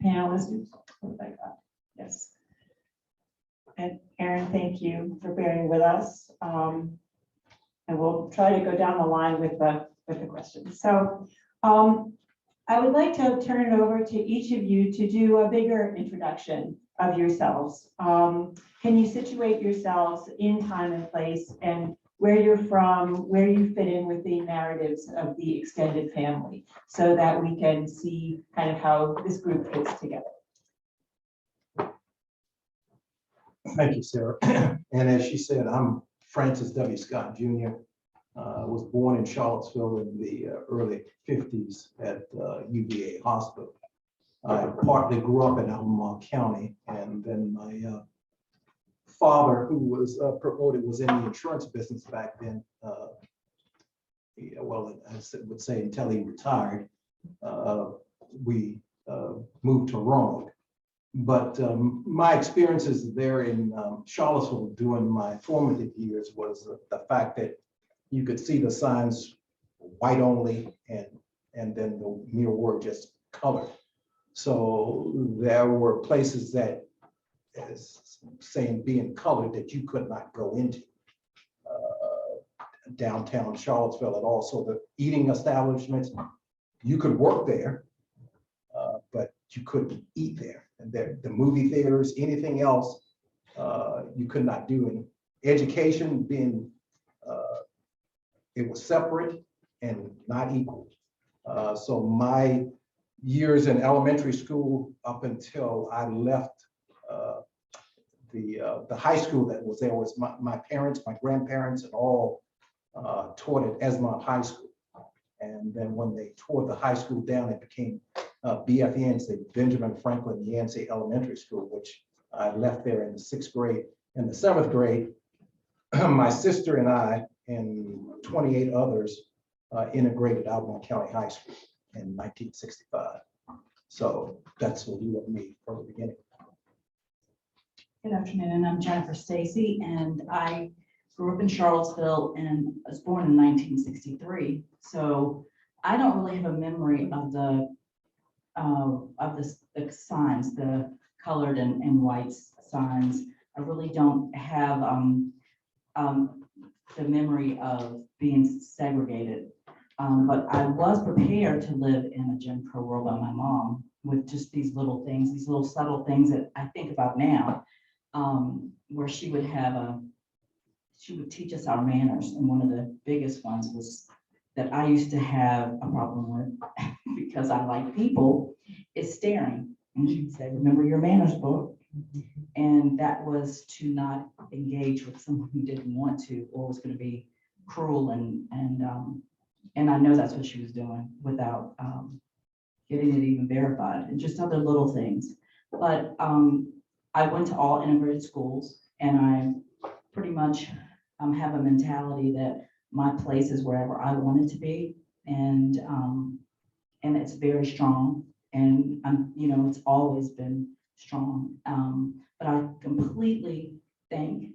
panelists? Like that. Yes. And Erin, thank you for bearing with us. And we'll try to go down the line with the questions. So I would like to turn it over to each of you to do a bigger introduction of yourselves. Can you situate yourselves in time and place and where you're from, where you fit in with the narratives of the extended family, so that we can see kind of how this group fits together. Thank you, Sarah. And as she said, I'm Francis W. Scott Jr. Was born in Charlottesville in the early 50s at UVA Hospital. I partly grew up in Albemarle County, and then my father, who was promoted, was in the insurance business back then. Well, I would say until he retired, we moved to Roanoke. But my experiences there in Charlottesville during my formative years was the fact that you could see the signs white only, and then the mere word just colored. So there were places that, as saying being colored, that you could not go into downtown Charlottesville at all. So the eating establishments, you could work there, but you couldn't eat there. And the movie theaters, anything else, you could not do. And education being, it was separate and not equal. So my years in elementary school up until I left the high school that was there was my parents, my grandparents, and all taught at Esmond High School. And then when they tore the high school down, it became BF Yancey, Benjamin Franklin Yancey Elementary School, which I left there in the 6th grade. In the 7th grade, my sister and I and 28 others integrated Albemarle County High School in 1965. So that's what you of me from the beginning. Good afternoon, I'm Jennifer Stacy, and I grew up in Charlottesville and was born in 1963. So I don't really have a memory of the signs, the colored and white signs. I really don't have the memory of being segregated. But I was prepared to live in a Jim Crow world by my mom, with just these little things, these little subtle things that I think about now, where she would teach us our manners. And one of the biggest ones was that I used to have a problem with, because I like people, is staring. And she'd say, remember your manners book. And that was to not engage with someone who didn't want to, or was going to be cruel. And I know that's what she was doing without getting it even verified, and just other little things. But I went to all integrated schools, and I pretty much have a mentality that my place is wherever I want it to be, and it's very strong, and it's always been strong. But I completely thank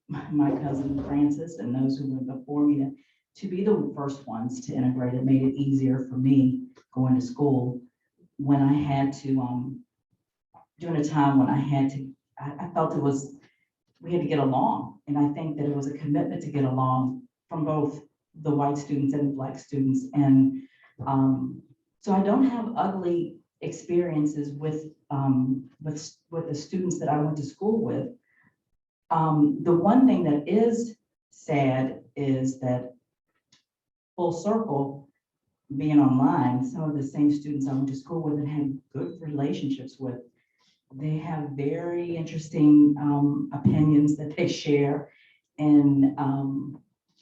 my cousin Francis and those who went before me to be the first ones to integrate. It made it easier for me going to school when I had to, during a time when I felt we had to get along. And I think that it was a commitment to get along from both the white students and the Black students. And so I don't have ugly experiences with the students that I went to school with. The one thing that is sad is that, full circle, being online, some of the same students I went to school with and had good relationships with, they have very interesting opinions that they share in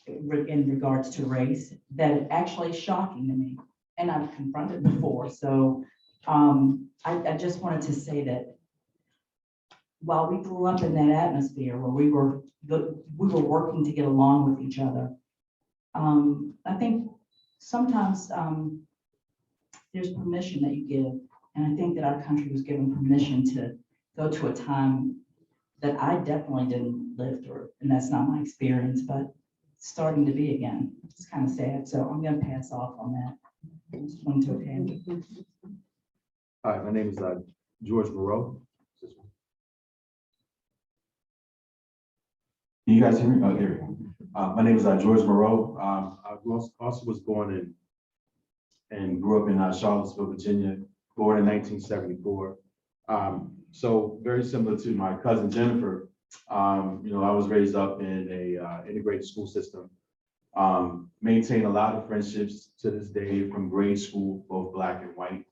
regards to race that actually is shocking to me, and I've confronted before. So I just wanted to say that while we grew up in that atmosphere where we were working to get along with each other, I think sometimes there's permission that you give. And I think that our country was given permission to go to a time that I definitely didn't live through. And that's not my experience, but it's starting to be again. It's kind of sad. So I'm going to pass off on that. I just wanted to Hi, my name is George Monroe. Can you guys hear me? Oh, there we go. My name is George Monroe. I also was born and grew up in Charlottesville, Virginia, born in 1974. So very similar to my cousin Jennifer, I was raised up in a integrated school system. Maintain a lot of friendships to this day from grade school, both Black and white.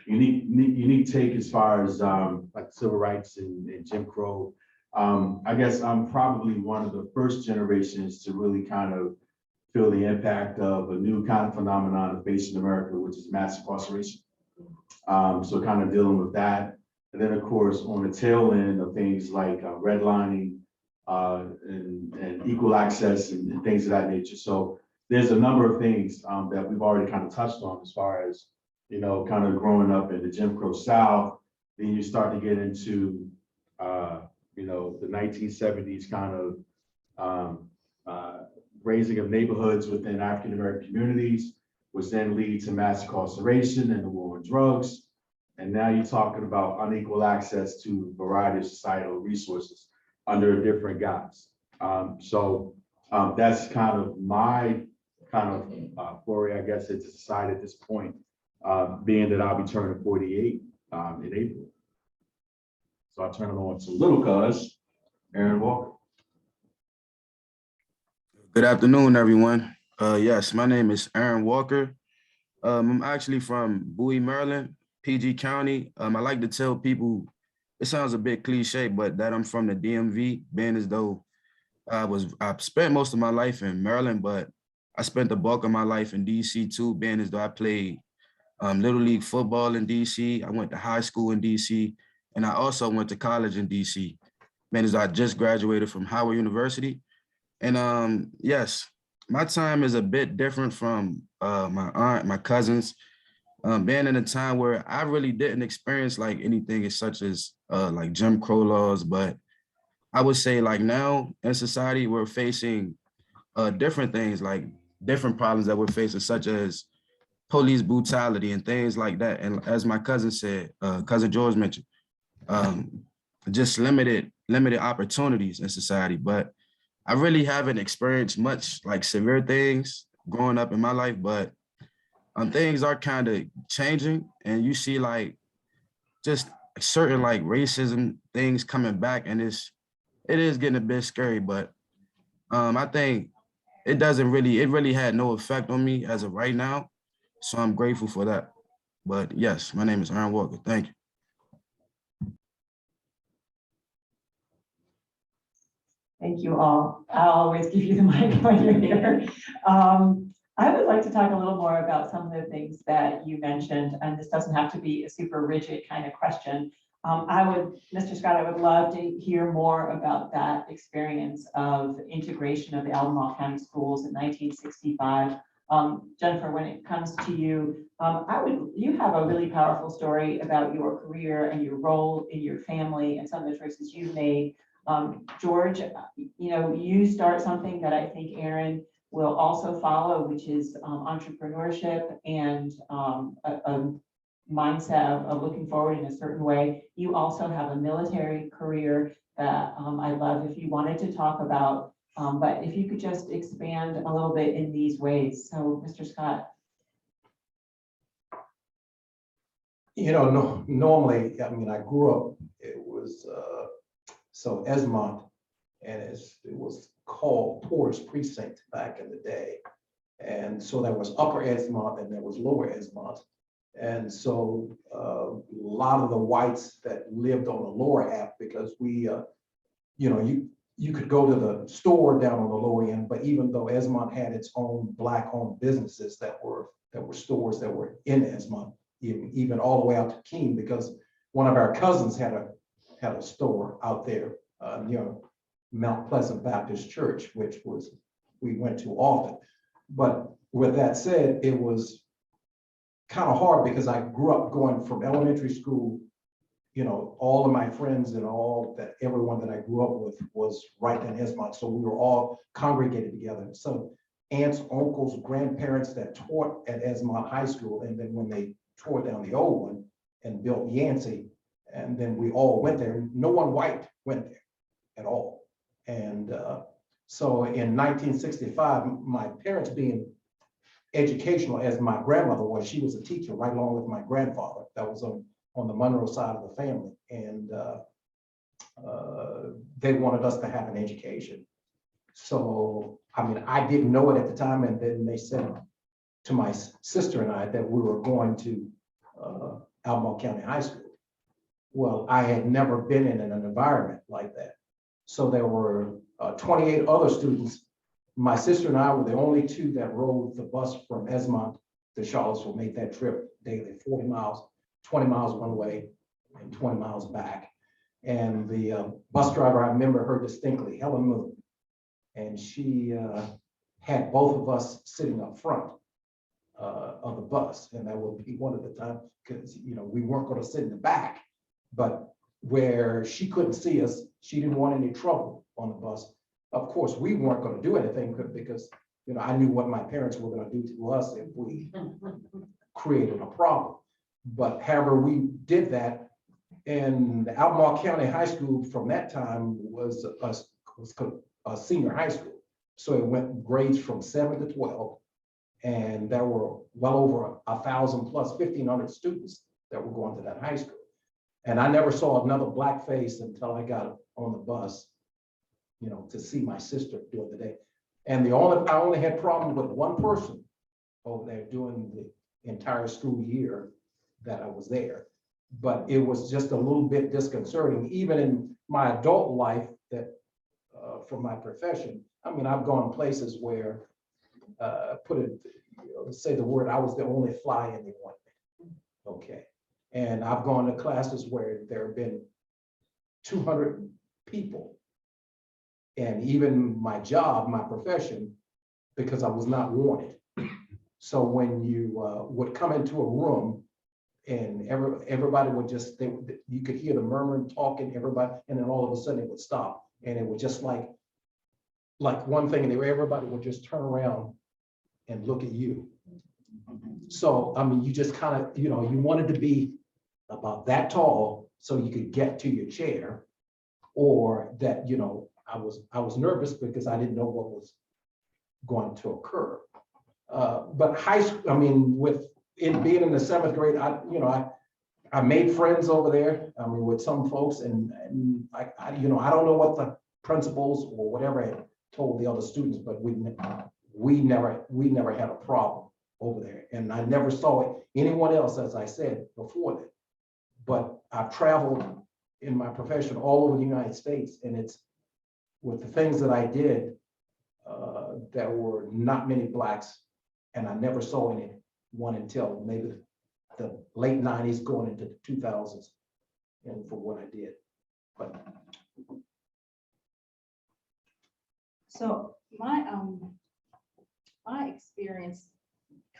Unique take as far as like civil rights and Jim Crow. I guess I'm probably one of the first generations to really kind of feel the impact of a new kind of phenomenon of facing America, which is mass incarceration. So kind of dealing with that. And then of course, on the tail end of things like redlining and equal access and things of that nature. So there's a number of things that we've already kind of touched on as far as, kind of growing up in the Jim Crow South. Then you start to get into, the 1970s kind of raising of neighborhoods within African-American communities, which then lead to mass incarceration and the war on drugs. And now you're talking about unequal access to a variety of societal resources under a different guise. So that's kind of my foray, I guess, into society at this point, being that I'll be turning 48 in April. So I'll turn it on to little cuz, Aaron Walker. Good afternoon, everyone. Yes, my name is Aaron Walker. I'm actually from Bowie, Maryland, PG County. I like to tell people, it sounds a bit cliche, but that I'm from the DMV, being as though I spent most of my life in Maryland, but I spent the bulk of my life in DC too, being as though I played Little League football in DC. I went to high school in DC, and I also went to college in DC. Being as though I just graduated from Howard University. And yes, my time is a bit different from my aunt, my cousins, being in a time where I really didn't experience like anything as such as like Jim Crow laws, but I would say like now in society, we're facing different things, like different problems that we're facing, such as police brutality and things like that. And as my cousin said, cousin George mentioned, just limited opportunities in society. But I really haven't experienced much like severe things growing up in my life, but things are kind of changing, and you see like just certain like racism things coming back, and it is getting a bit scary. But I think it really had no effect on me as of right now, so I'm grateful for that. But yes, my name is Aaron Walker. Thank you. Thank you all. I'll always give you the mic when you're here. I would like to talk a little more about some of the things that you mentioned, and this doesn't have to be a super rigid kind of question. Mr. Scott, I would love to hear more about that experience of integration of the Albemarle County schools in 1965. Jennifer, when it comes to you, you have a really powerful story about your career and your role in your family and some of the choices you've made. George, you start something that I think Aaron will also follow, which is entrepreneurship and a mindset of looking forward in a certain way. You also have a military career that I'd love if you wanted to talk about, but if you could just expand a little bit in these ways. So, Mr. Scott. Normally, I grew up, it was, so Esmont, and it was called Porter's Precinct back in the day. And so there was Upper Esmont and there was Lower Esmont. And so a lot of the whites that lived on the lower half, because we, you could go to the store down on the lower end, but even though Esmont had its own Black-owned businesses that were stores that were in Esmont, even all the way out to Keene, because one of our cousins had a store out there near Mount Pleasant Baptist Church, which we went to often. But with that said, it was kind of hard because I grew up going from elementary school, all of my friends and everyone that I grew up with was right in Esmont. So we were all congregated together. So aunts, uncles, grandparents that taught at Esmont High School. And then when they tore down the old one and built Yancey. And then we all went there. No one white went there at all. And so in 1965, my parents being educational as my grandmother was, she was a teacher right along with my grandfather. That was on the Monroe side of the family. And they wanted us to have an education. So, I mean, I didn't know it at the time. And then they said to my sister and I that we were going to Albemarle County High School. Well, I had never been in an environment like that. So there were 28 other students. My sister and I were the only two that rode the bus from Esmont to Charlottesville, made that trip daily, 40 miles, 20 miles one way and 20 miles back. And the bus driver, I remember her distinctly, Helen Moon. And she had both of us sitting up front of the bus. And that would be one of the times, because, you know, we weren't going to sit in the back, but where she couldn't see us, she didn't want any trouble on the bus. Of course, we weren't going to do anything because, you know, I knew what my parents were going to do to us if we created a problem. But however, we did that. And the Albemarle County High School from that time was a senior high school. So it went grades from 7 to 12. And there were well over 1,000 plus 1,500 students that were going to that high school. And I never saw another black face until I got on the bus, you know, to see my sister during the day. And I only had problems with one person over there during the entire school year that I was there. But it was just a little bit disconcerting, even in my adult life, that for my profession. I mean, I've gone places where, say the word, I was the only fly in the ointment. Okay. And I've gone to classes where there have been 200 people. And even my job, my profession, because I was not wanted. So when you would come into a room and everybody would just, you could hear the murmuring, talking, everybody, and then all of a sudden it would stop. And it was just like one thing, and everybody would just turn around and look at you. So, I mean, you just kind of, you know, you wanted to be about that tall so you could get to your chair, or that, you know, I was nervous because I didn't know what was going to occur. But high school, I mean, with it being in the 7th grade, I made friends over there. I mean, with some folks, and I don't know what the principals or whatever had told the other students, but we never had a problem over there, and I never saw anyone else, as I said before that. But I've traveled in my profession all over the United States, and it's with the things that I did, there were not many blacks, and I never saw anyone until maybe the late 90s going into the 2000s, and for what I did. But So my experience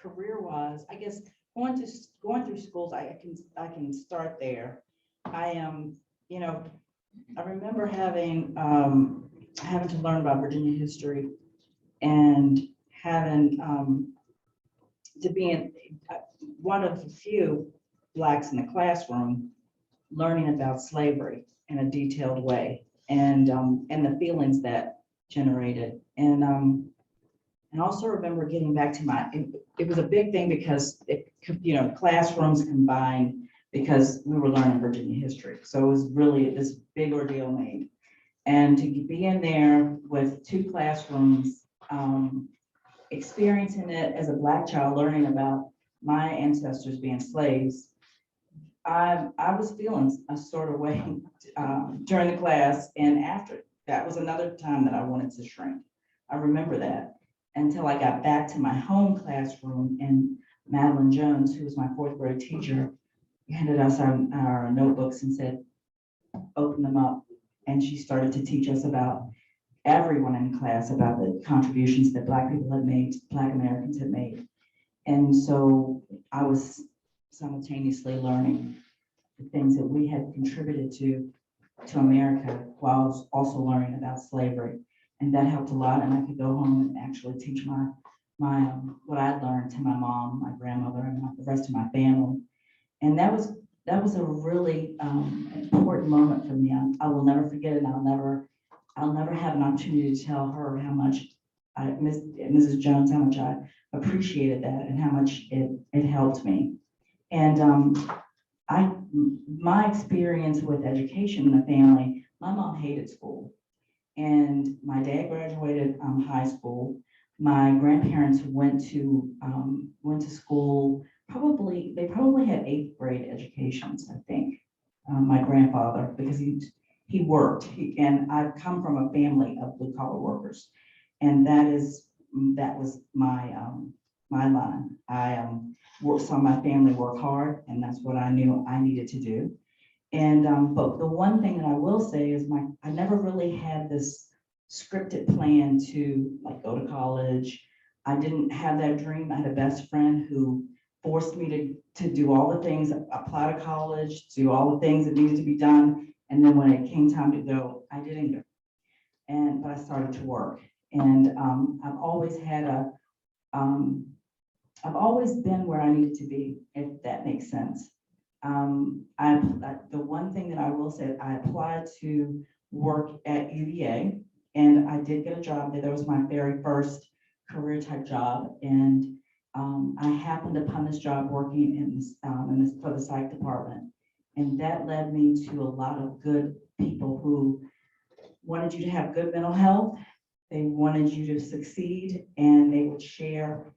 career-wise, I guess going through schools, I can start there. I am, you know, I remember having to learn about Virginia history and having to be one of the few blacks in the classroom learning about slavery in a detailed way, and the feelings that generated. And I also remember getting back to it was a big thing because classrooms combined, because we were learning Virginia history. So it was really this big ordeal made. And to be in there with 2 classrooms, experiencing it as a Black child, learning about my ancestors being slaves, I was feeling a sort of way during the class, and after. That was another time that I wanted to shrink. I remember that until I got back to my home classroom, and Madeline Jones, who was my 4th grade teacher, handed us our notebooks and said, open them up. And she started to teach us about everyone in class, about the contributions that Black people had made, Black Americans had made. And so I was simultaneously learning the things that we had contributed to America, while I was also learning about slavery. And that helped a lot. And I could go home and actually teach my what I learned to my mom, my grandmother, and the rest of my family. And that was a really important moment for me. I will never forget it. I'll never have an opportunity to tell her how much Mrs. Jones, how much I appreciated that and how much it helped me. And my experience with education in the family, my mom hated school. And my dad graduated high school. My grandparents went to school. They probably had 8th grade educations, I think. My grandfather, because he worked, and I've come from a family of blue collar workers, and that was my line. I saw my family work hard, and that's what I knew I needed to do. And but the one thing that I will say is I never really had this scripted plan to like go to college. I didn't have that dream. I had a best friend who forced me to do all the things, apply to college, do all the things that needed to be done. And then when it came time to go, I didn't go. But I started to work. And I've always been where I needed to be, if that makes sense. The one thing that I will say, I applied to work at UVA, and I did get a job there. That was my very first career type job. And I happened upon this job working for the psych department. And that led me to a lot of good people who wanted you to have good mental health. They wanted you to succeed, and they would share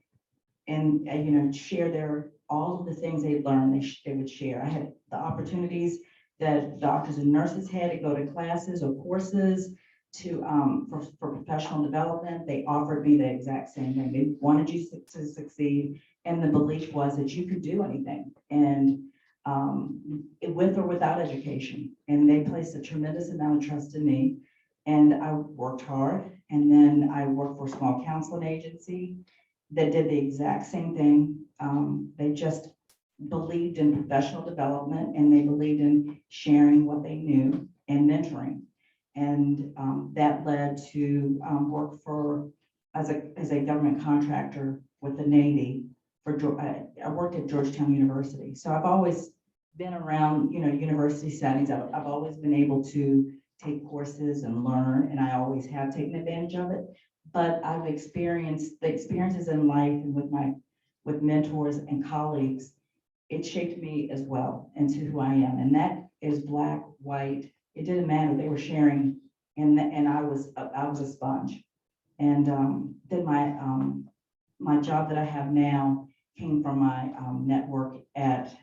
and share all of the things they learned. They would share. I had the opportunities that doctors and nurses had to go to classes or courses for professional development. They offered me the exact same thing. They wanted you to succeed, and the belief was that you could do anything, and with or without education. And they placed a tremendous amount of trust in me, and I worked hard. And then I worked for a small counseling agency that did the exact same thing. They just believed in professional development, and they believed in sharing what they knew and mentoring. And that led to work as a government contractor with the Navy. I worked at Georgetown University. So I've always been around, university settings. I've always been able to take courses and learn, and I always have taken advantage of it. But I've experienced the experiences in life and with mentors and colleagues. It shaped me as well into who I am, and that is black, white. It didn't matter. They were sharing, and I was a sponge. And then my job that I have now came from my network at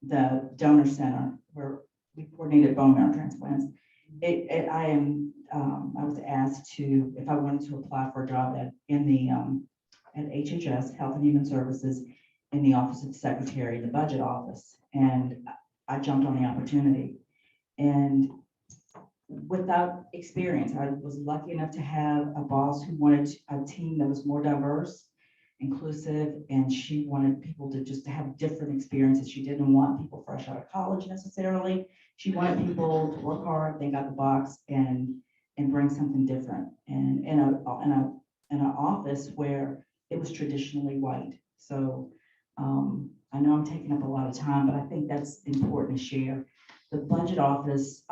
the donor center where we coordinated bone marrow transplants. I was asked if I wanted to apply for a job at HHS, Health and Human Services, in the Office of the Secretary, the budget office, and I jumped on the opportunity. And without experience, I was lucky enough to have a boss who wanted a team that was more diverse, inclusive, and she wanted people to have different experiences. She didn't want people fresh out of college necessarily. She wanted people to work hard, think out the box, and bring something different. And in an office where it was traditionally white. So I know I'm taking up a lot of time, but I think that's important to share. The budget office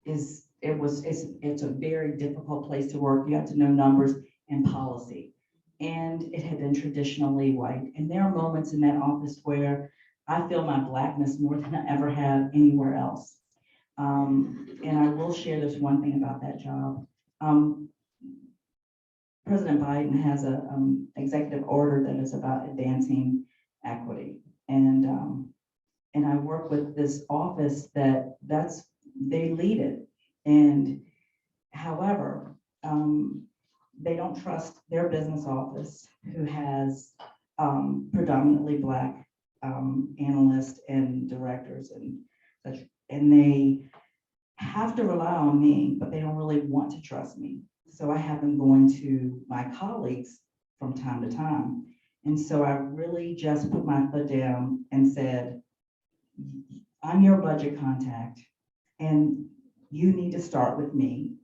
it's a very difficult place to work. You have to know numbers and policy. And it had been traditionally white. And there are moments in that office where I feel my blackness more than I ever have anywhere else. And I will share this one thing about that job. President Biden has an executive order that is about advancing equity. And I work with this office they lead it. And however, they don't trust their business office, who has predominantly Black analysts and directors and such, and they have to rely on me, but they don't really want to trust me. So I have them going to my colleagues from time to time. And so I really just put my foot down and said, I'm your budget contact, and you need to start with me.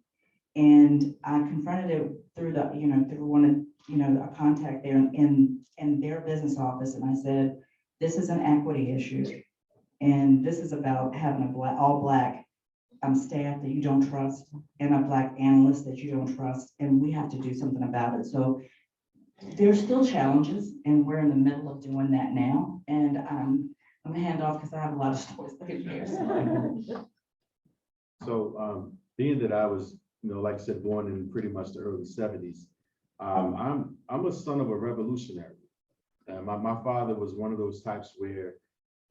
And I confronted through the, through one of, a contact there in their business office. And I said, this is an equity issue. And this is about having a all black staff that you don't trust and a black analyst that you don't trust. And we have to do something about it. So there's still challenges, and we're in the middle of doing that now. And I'm gonna hand off because I have a lot of stories to share. So being that I was, like I said, born in pretty much the early 70s, I'm a son of a revolutionary. My father was one of those types where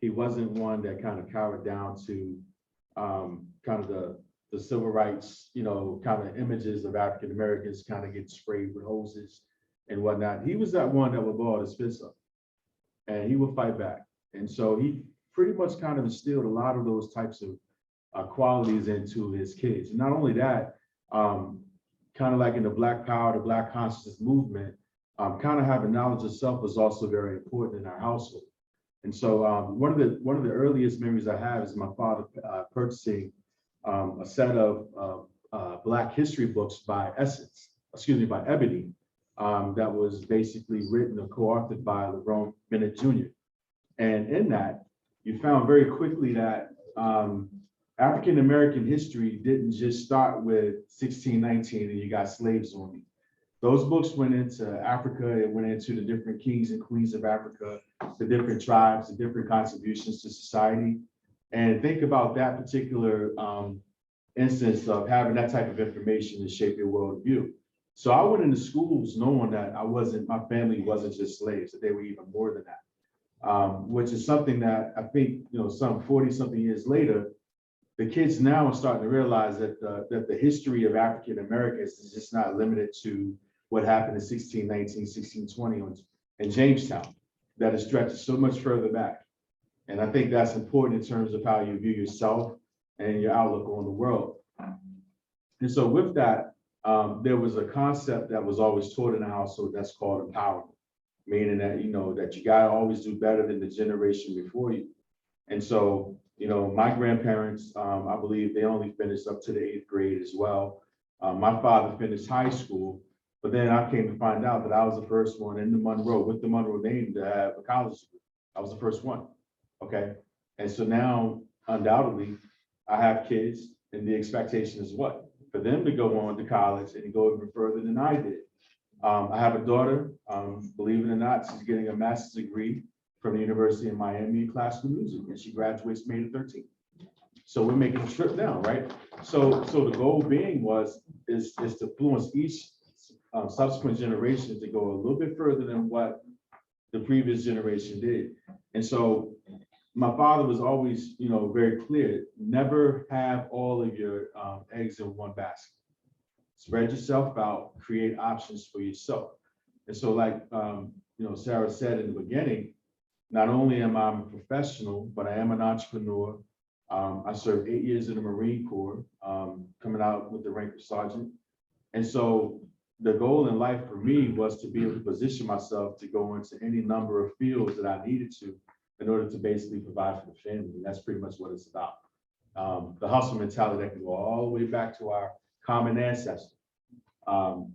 he wasn't one that kind of cowered down to kind of the civil rights, kind of images of African Americans kind of get sprayed with hoses and whatnot. He was that one that would ball his fist up and he would fight back. And so he pretty much kind of instilled a lot of those types of qualities into his kids. And not only that, kind of like in the Black Power, the Black consciousness movement, kind of having knowledge of self was also very important in our household. And so one of the earliest memories I have is my father purchasing a set of Black history books by Ebony, that was basically written or co-authored by Lerone Bennett Jr. And in that, you found very quickly that African American history didn't just start with 1619 and you got slaves on you. Those books went into Africa, it went into the different kings and queens of Africa, the different tribes, the different contributions to society. And think about that particular instance of having that type of information to shape your worldview. So I went into schools knowing that my family wasn't just slaves, that they were even more than that, which is something that I think, some 40 something years later, the kids now are starting to realize that the history of African Americans is just not limited to what happened in 1619, 1620 in Jamestown, that it stretches so much further back. And I think that's important in terms of how you view yourself and your outlook on the world. And so with that, there was a concept that was always taught in the household that's called empowerment, meaning that, that you gotta always do better than the generation before you. And so, my grandparents, I believe they only finished up to the 8th grade as well. My father finished high school, but then I came to find out that I was the first one in the Monroe, with the Monroe name, to have a college degree. I was the first one, okay? And so now, undoubtedly, I have kids, and the expectation is what? For them to go on to college and go even further than I did. I have a daughter, believe it or not, she's getting a master's degree from the University of Miami in classical music, and she graduates May the 13th. So we're making a trip down, right? So the goal being is to influence each subsequent generation to go a little bit further than what the previous generation did. And so my father was always, very clear, never have all of your eggs in one basket. Spread yourself out, create options for yourself. And so like, Sara said in the beginning, not only am I a professional, but I am an entrepreneur. I served 8 years in the Marine Corps, coming out with the rank of sergeant. And so the goal in life for me was to be able to position myself to go into any number of fields that I needed to in order to basically provide for the family. And that's pretty much what it's about. The hustle mentality that can go all the way back to our common ancestor. But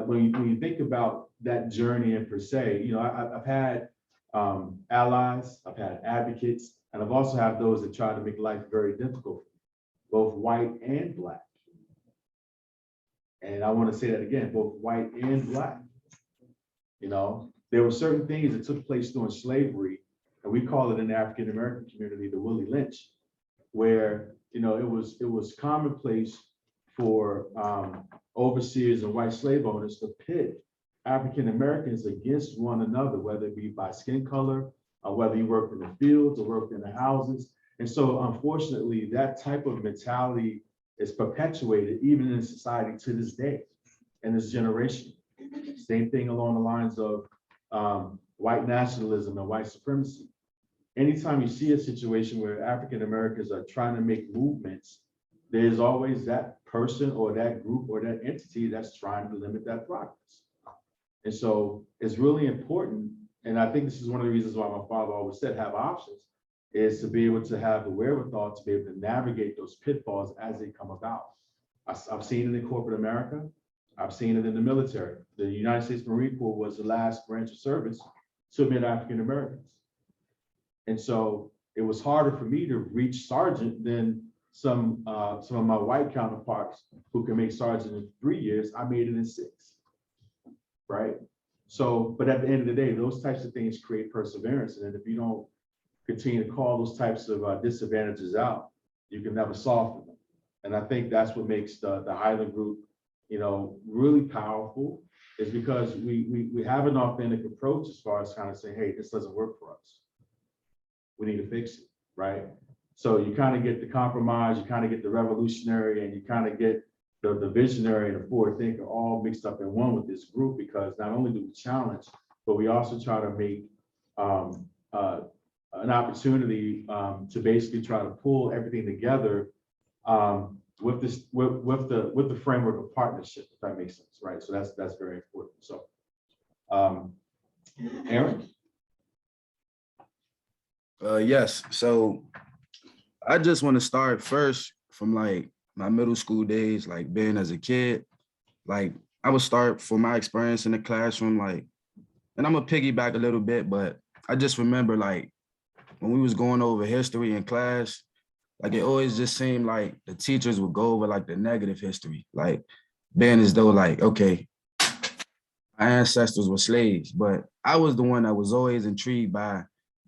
when you think about that journey in per se, I've had allies, I've had advocates, and I've also had those that try to make life very difficult, both white and Black. And I want to say that again, both white and Black. There were certain things that took place during slavery, and we call it in the African American community the Willie Lynch, where it was commonplace for overseers and white slave owners to pit African Americans against one another, whether it be by skin color, or whether you worked in the fields or worked in the houses. And so unfortunately, that type of mentality is perpetuated even in society to this day, in this generation. Same thing along the lines of white nationalism and white supremacy. Anytime you see a situation where African Americans are trying to make movements, there's always that person or that group or that entity that's trying to limit that progress. And so it's really important, and I think this is one of the reasons why my father always said have options, is to be able to have the wherewithal to be able to navigate those pitfalls as they come about. I've seen it in corporate America. I've seen it in the military. The United States Marine Corps was the last branch of service to admit African Americans. And so it was harder for me to reach sergeant than some of my white counterparts who can make sergeant in 3 years. I made it in 6, right? So, but at the end of the day, those types of things create perseverance. And if you don't continue to call those types of disadvantages out, you can never solve them. And I think that's what makes the Highland group, you know, really powerful, is because we have an authentic approach as far as kind of saying, hey, this doesn't work for us. We need to fix it, right? So you kind of get the compromise, you kind of get the revolutionary, and you kind of get the visionary and the forward thinker all mixed up in one with this group, because not only do we challenge, but we also try to make an opportunity to basically try to pull everything together with the framework of partnership, if that makes sense, right? So that's very important. So, Aaron? Yes, so I just want to start first from like my middle school days, like being as a kid. Like I would start from my experience in the classroom, like, and I'm gonna piggyback a little bit, but I just remember like when we was going over history in class, like it always just seemed like the teachers would go over like the negative history, like being as though like, okay, our ancestors were slaves, but I was the one that was always intrigued by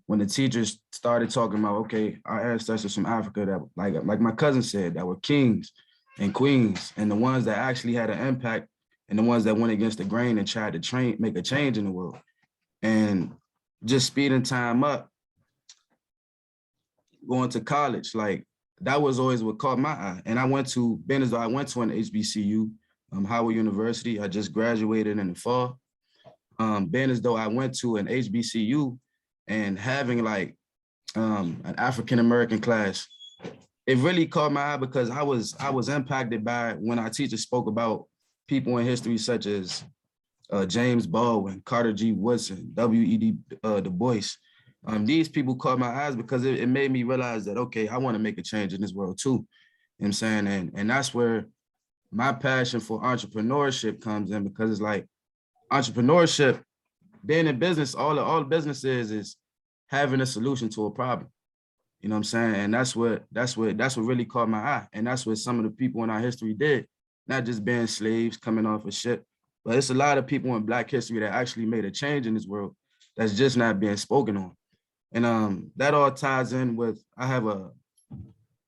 when the teachers started talking about, okay, our ancestors from Africa that like my cousin said, that were kings and queens, and the ones that actually had an impact, and the ones that went against the grain and tried to make a change in the world. And just speeding time up, going to college, like that was always what caught my eye. And I went to an HBCU, Howard University. I just graduated in the fall. Being as though I went to an HBCU and having like an African-American class, it really caught my eye because I was impacted by when our teachers spoke about people in history such as James Baldwin, Carter G. Woodson, W.E.B. Du Bois. These people caught my eyes because it made me realize that, okay, I want to make a change in this world too. You know what I'm saying? And that's where my passion for entrepreneurship comes in, because it's like entrepreneurship, being in business, all business is having a solution to a problem. You know what I'm saying? And that's what really caught my eye. And that's what some of the people in our history did, not just being slaves coming off a ship, but it's a lot of people in Black history that actually made a change in this world that's just not being spoken on. And that all ties in with, I have a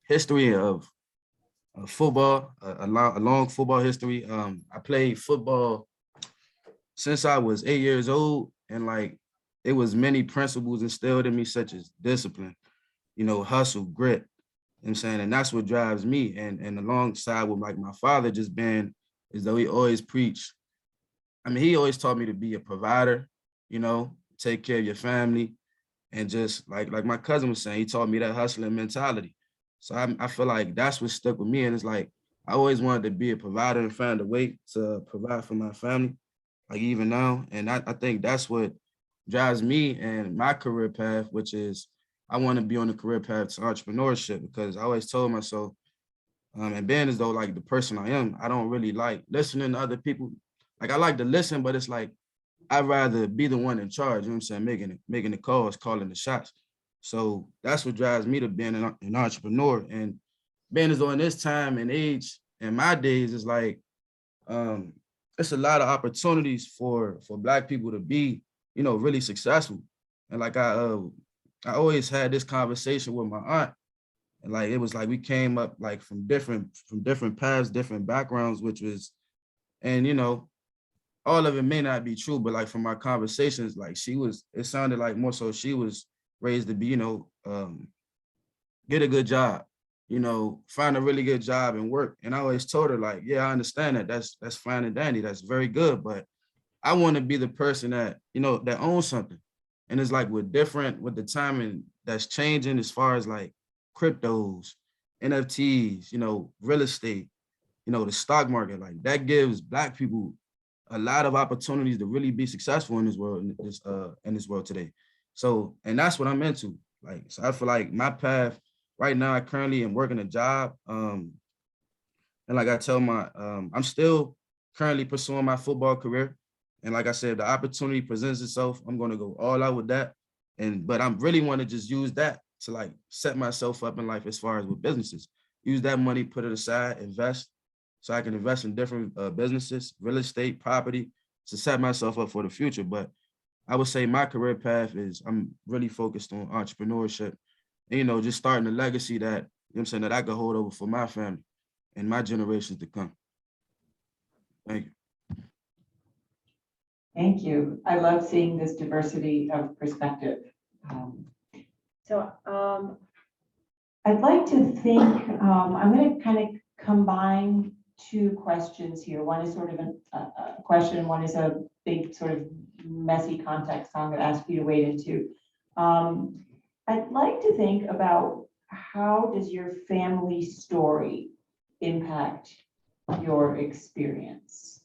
history of football, a long football history. I played football since I was 8 years old, and like it was many principles instilled in me, such as discipline, you know, hustle, grit. You know what I'm saying? And that's what drives me. And alongside with like my father just being as though he always preached. I mean, he always taught me to be a provider, you know, take care of your family. And just like my cousin was saying, he taught me that hustling mentality. So I feel like that's what stuck with me. And it's like, I always wanted to be a provider and find a way to provide for my family, like even now. And I think that's what drives me and my career path, which is I want to be on the career path to entrepreneurship, because I always told myself, and being as though like the person I am, I don't really like listening to other people. Like I like to listen, but it's like, I'd rather be the one in charge, you know what I'm saying, making the calls, calling the shots. So that's what drives me to being an entrepreneur. And being as though in this time and age, in my days, it's like, it's a lot of opportunities for Black people to be, you know, really successful. And like I always had this conversation with my aunt, and like it was like we came up like from different paths, different backgrounds, which was, and you know, all of it may not be true, but like from our conversations, like it sounded like more so she was raised to be, you know, get a good job, you know, find a really good job and work. And I always told her like, yeah, I understand that. That's fine and dandy. That's very good. But I want to be the person that, you know, that owns something. And it's like with the timing that's changing as far as like cryptos, NFTs, you know, real estate, you know, the stock market, like that gives Black people a lot of opportunities to really be successful in this world, in this world today. So, and that's what I'm into. Like, so I feel like my path right now, I currently am working a job. And And like I tell I'm still currently pursuing my football career. And like I said, the opportunity presents itself. I'm going to go all out with that. But I really want to just use that to like set myself up in life as far as with businesses. Use that money, put it aside, invest, so I can invest in different businesses, real estate, property, to set myself up for the future. But I would say my career path is I'm really focused on entrepreneurship and, just starting a legacy that, I'm saying, that I could hold over for my family and my generations to come. Thank you. Thank you. I love seeing this diversity of perspective. I'd like to think, I'm going to kind of combine two questions here. One is sort of a question, one is a big sort of messy context I'm going to ask you to wade into. I'd like to think about, how does your family story impact your experience?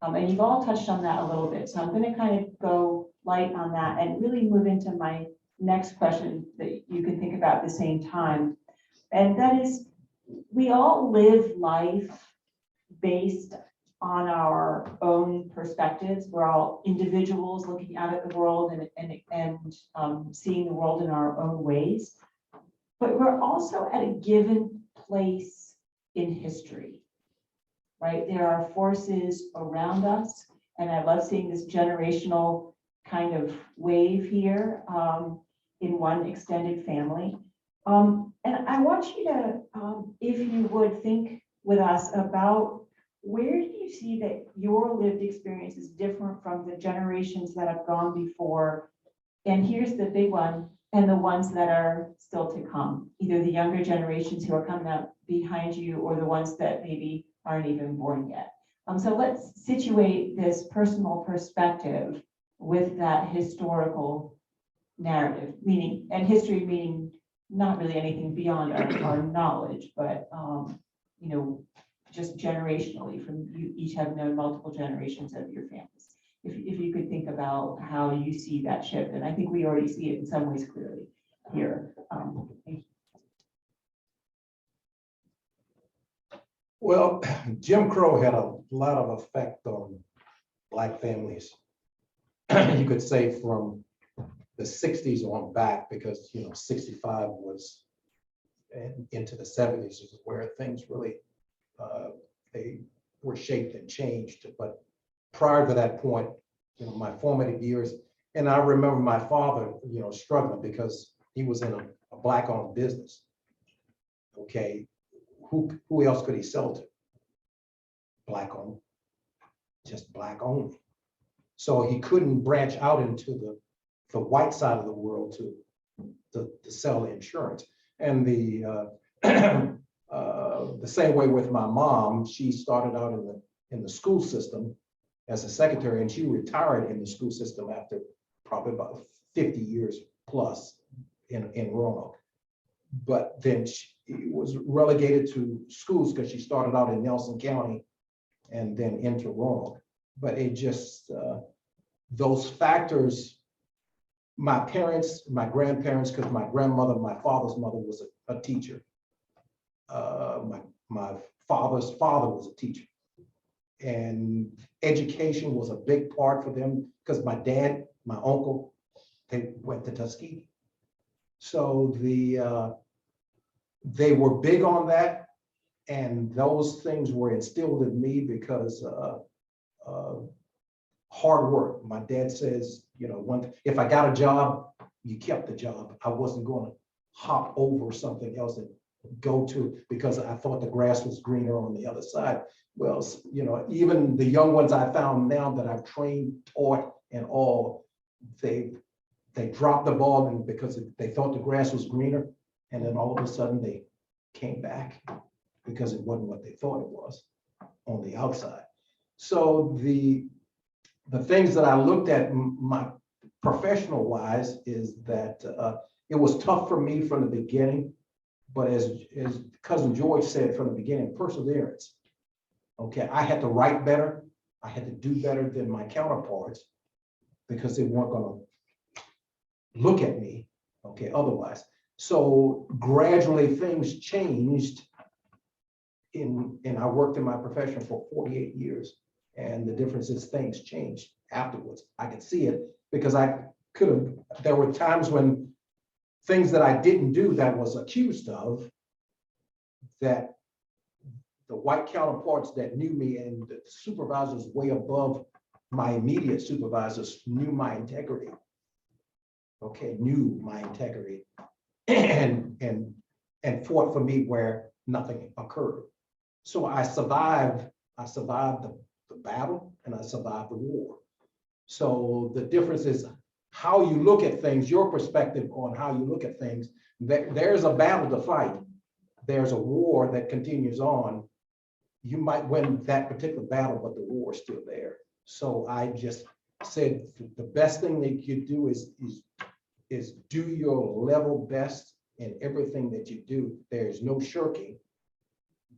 And you've all touched on that a little bit. So I'm going to kind of go light on that and really move into my next question that you can think about at the same time. And that is, we all live life based on our own perspectives. We're all individuals looking out at the world and seeing the world in our own ways. But we're also at a given place in history, right? There are forces around us, and I love seeing this generational kind of wave here in one extended family. And I want you to, if you would, think with us about, where do you see that your lived experience is different from the generations that have gone before? And here's the big one, and the ones that are still to come, either the younger generations who are coming up behind you or the ones that maybe aren't even born yet. So let's situate this personal perspective with that historical narrative, meaning, and history meaning not really anything beyond our knowledge, but just generationally, from you each have known multiple generations of your families. If you could think about how you see that shift, and I think we already see it in some ways clearly here. Well, Jim Crow had a lot of effect on Black families. You could say from the 60s on back, because 65 was into the 70s is where things really they were shaped and changed. But prior to that point, my formative years, and I remember my father, struggling because he was in a Black-owned business. Okay, who else could he sell to? Black-owned, just Black only. So he couldn't branch out into the white side of the world to sell insurance. And the same way with my mom, she started out in the school system as a secretary, and she retired in the school system after probably about 50 years plus in Roanoke. But then she was relegated to schools because she started out in Nelson County and then into Roanoke. But it just, those factors, my parents, my grandparents, because my grandmother, my father's mother was a teacher. My father's father was a teacher. And education was a big part for them because my dad, my uncle, they went to Tuskegee. So they were big on that. And those things were instilled in me because hard work. My dad says, if I got a job, you kept the job. I wasn't going to hop over something else and go to because I thought the grass was greener on the other side. Well, even the young ones I found now that I've trained, taught, and all, they dropped the ball and because they thought the grass was greener, and then all of a sudden they came back because it wasn't what they thought it was on the outside. So the things that I looked at my professional wise is that it was tough for me from the beginning, but as Cousin George said from the beginning, perseverance. Okay, I had to write better. I had to do better than my counterparts because they weren't going to look at me, okay, otherwise. So gradually things changed and I worked in my profession for 48 years. And the difference is things changed afterwards. I could see it because there were times when things that I didn't do that was accused of, that the white counterparts that knew me and the supervisors way above my immediate supervisors knew my integrity. Okay, knew my integrity and fought for me where nothing occurred. So I survived the battle and I survived the war. So the difference is how you look at things, your perspective on how you look at things. There's a battle to fight. There's a war that continues on. You might win that particular battle, but the war is still there. So I just said the best thing that you do is do your level best in everything that you do. There's no shirking.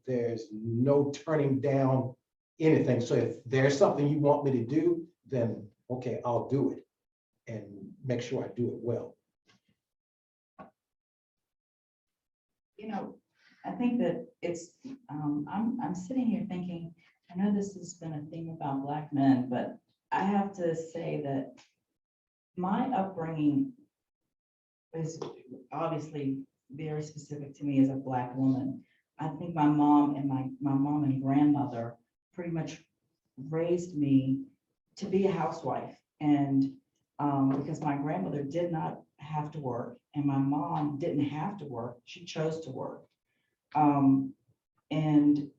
There's no turning down anything. So if there's something you want me to do, then okay, I'll do it and make sure I do it well. You know, I think that it's, I'm sitting here thinking, I know this has been a theme about Black men, but I have to say that my upbringing is obviously very specific to me as a Black woman. I think my mom and grandmother pretty much raised me to be a housewife. And because my grandmother did not have to work and my mom didn't have to work, she chose to work. And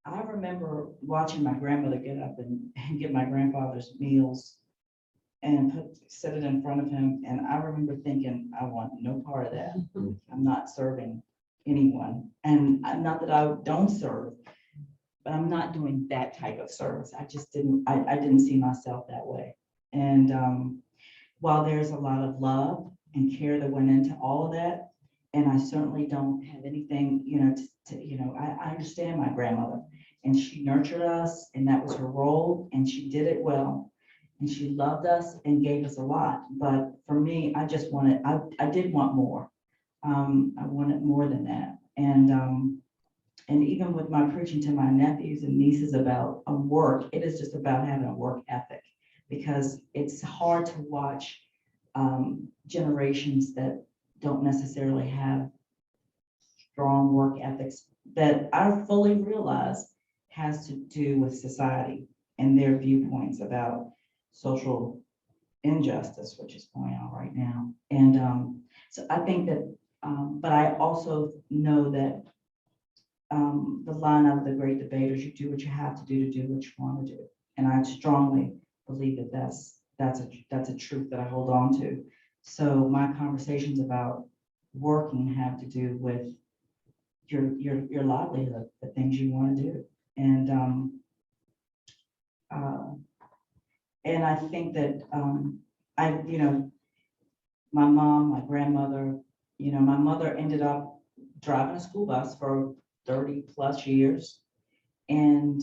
I remember watching my grandmother get up and get my grandfather's meals and set it in front of him. And I remember thinking, I want no part of that. I'm not serving anyone. And not that I don't serve, but I'm not doing that type of service. I just didn't, I didn't see myself that way. And while there's a lot of love and care that went into all of that, and I certainly don't have anything, I understand my grandmother and she nurtured us and that was her role and she did it well. And she loved us and gave us a lot. But for me, I just wanted, I did want more. I wanted more than that. And even with my preaching to my nephews and nieces about work, it is just about having a work ethic, because it's hard to watch generations that don't necessarily have strong work ethics that I fully realize has to do with society and their viewpoints about social injustice, which is going on right now. And so I think that, but I also know that the line out of the great debaters, you do what you have to do what you want to do. And I strongly believe that that's a truth that I hold on to. So my conversations about working have to do with your livelihood, the things you want to do. And I think that my mom, my grandmother, my mother ended up driving a school bus for 30 plus years and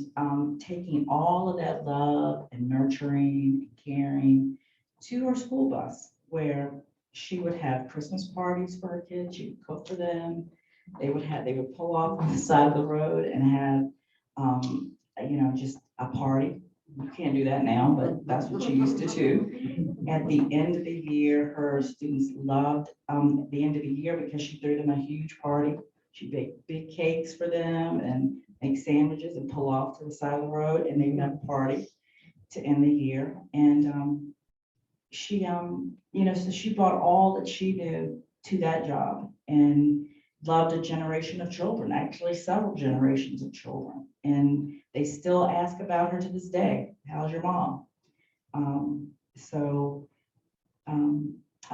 taking all of that love and nurturing and caring to her school bus, where she would have Christmas parties for her kids. She would cook for them. They would pull off on the side of the road and have, just a party. You can't do that now, but that's what she used to do. At the end of the year, her students loved the end of the year because she threw them a huge party. She baked big cakes for them and make sandwiches and pull off to the side of the road, and they would have a party to end the year. And she, so she brought all that she knew to that job and loved a generation of children, actually several generations of children. And they still ask about her to this day. How's your mom? I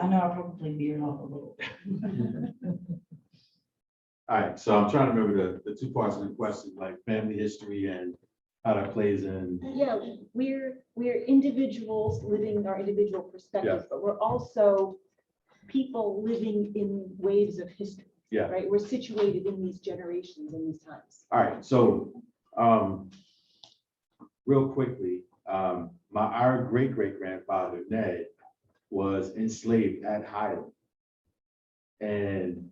know I probably veered off a little bit. All right, so I'm trying to remember the two parts of the question, like family history and how that plays in. Yeah, we're individuals living our individual perspectives, but we're also people living in waves of history. Yeah. Right. We're situated in these generations in these times. All right, so real quickly, our great-great-grandfather, Ned, was enslaved at Highland. And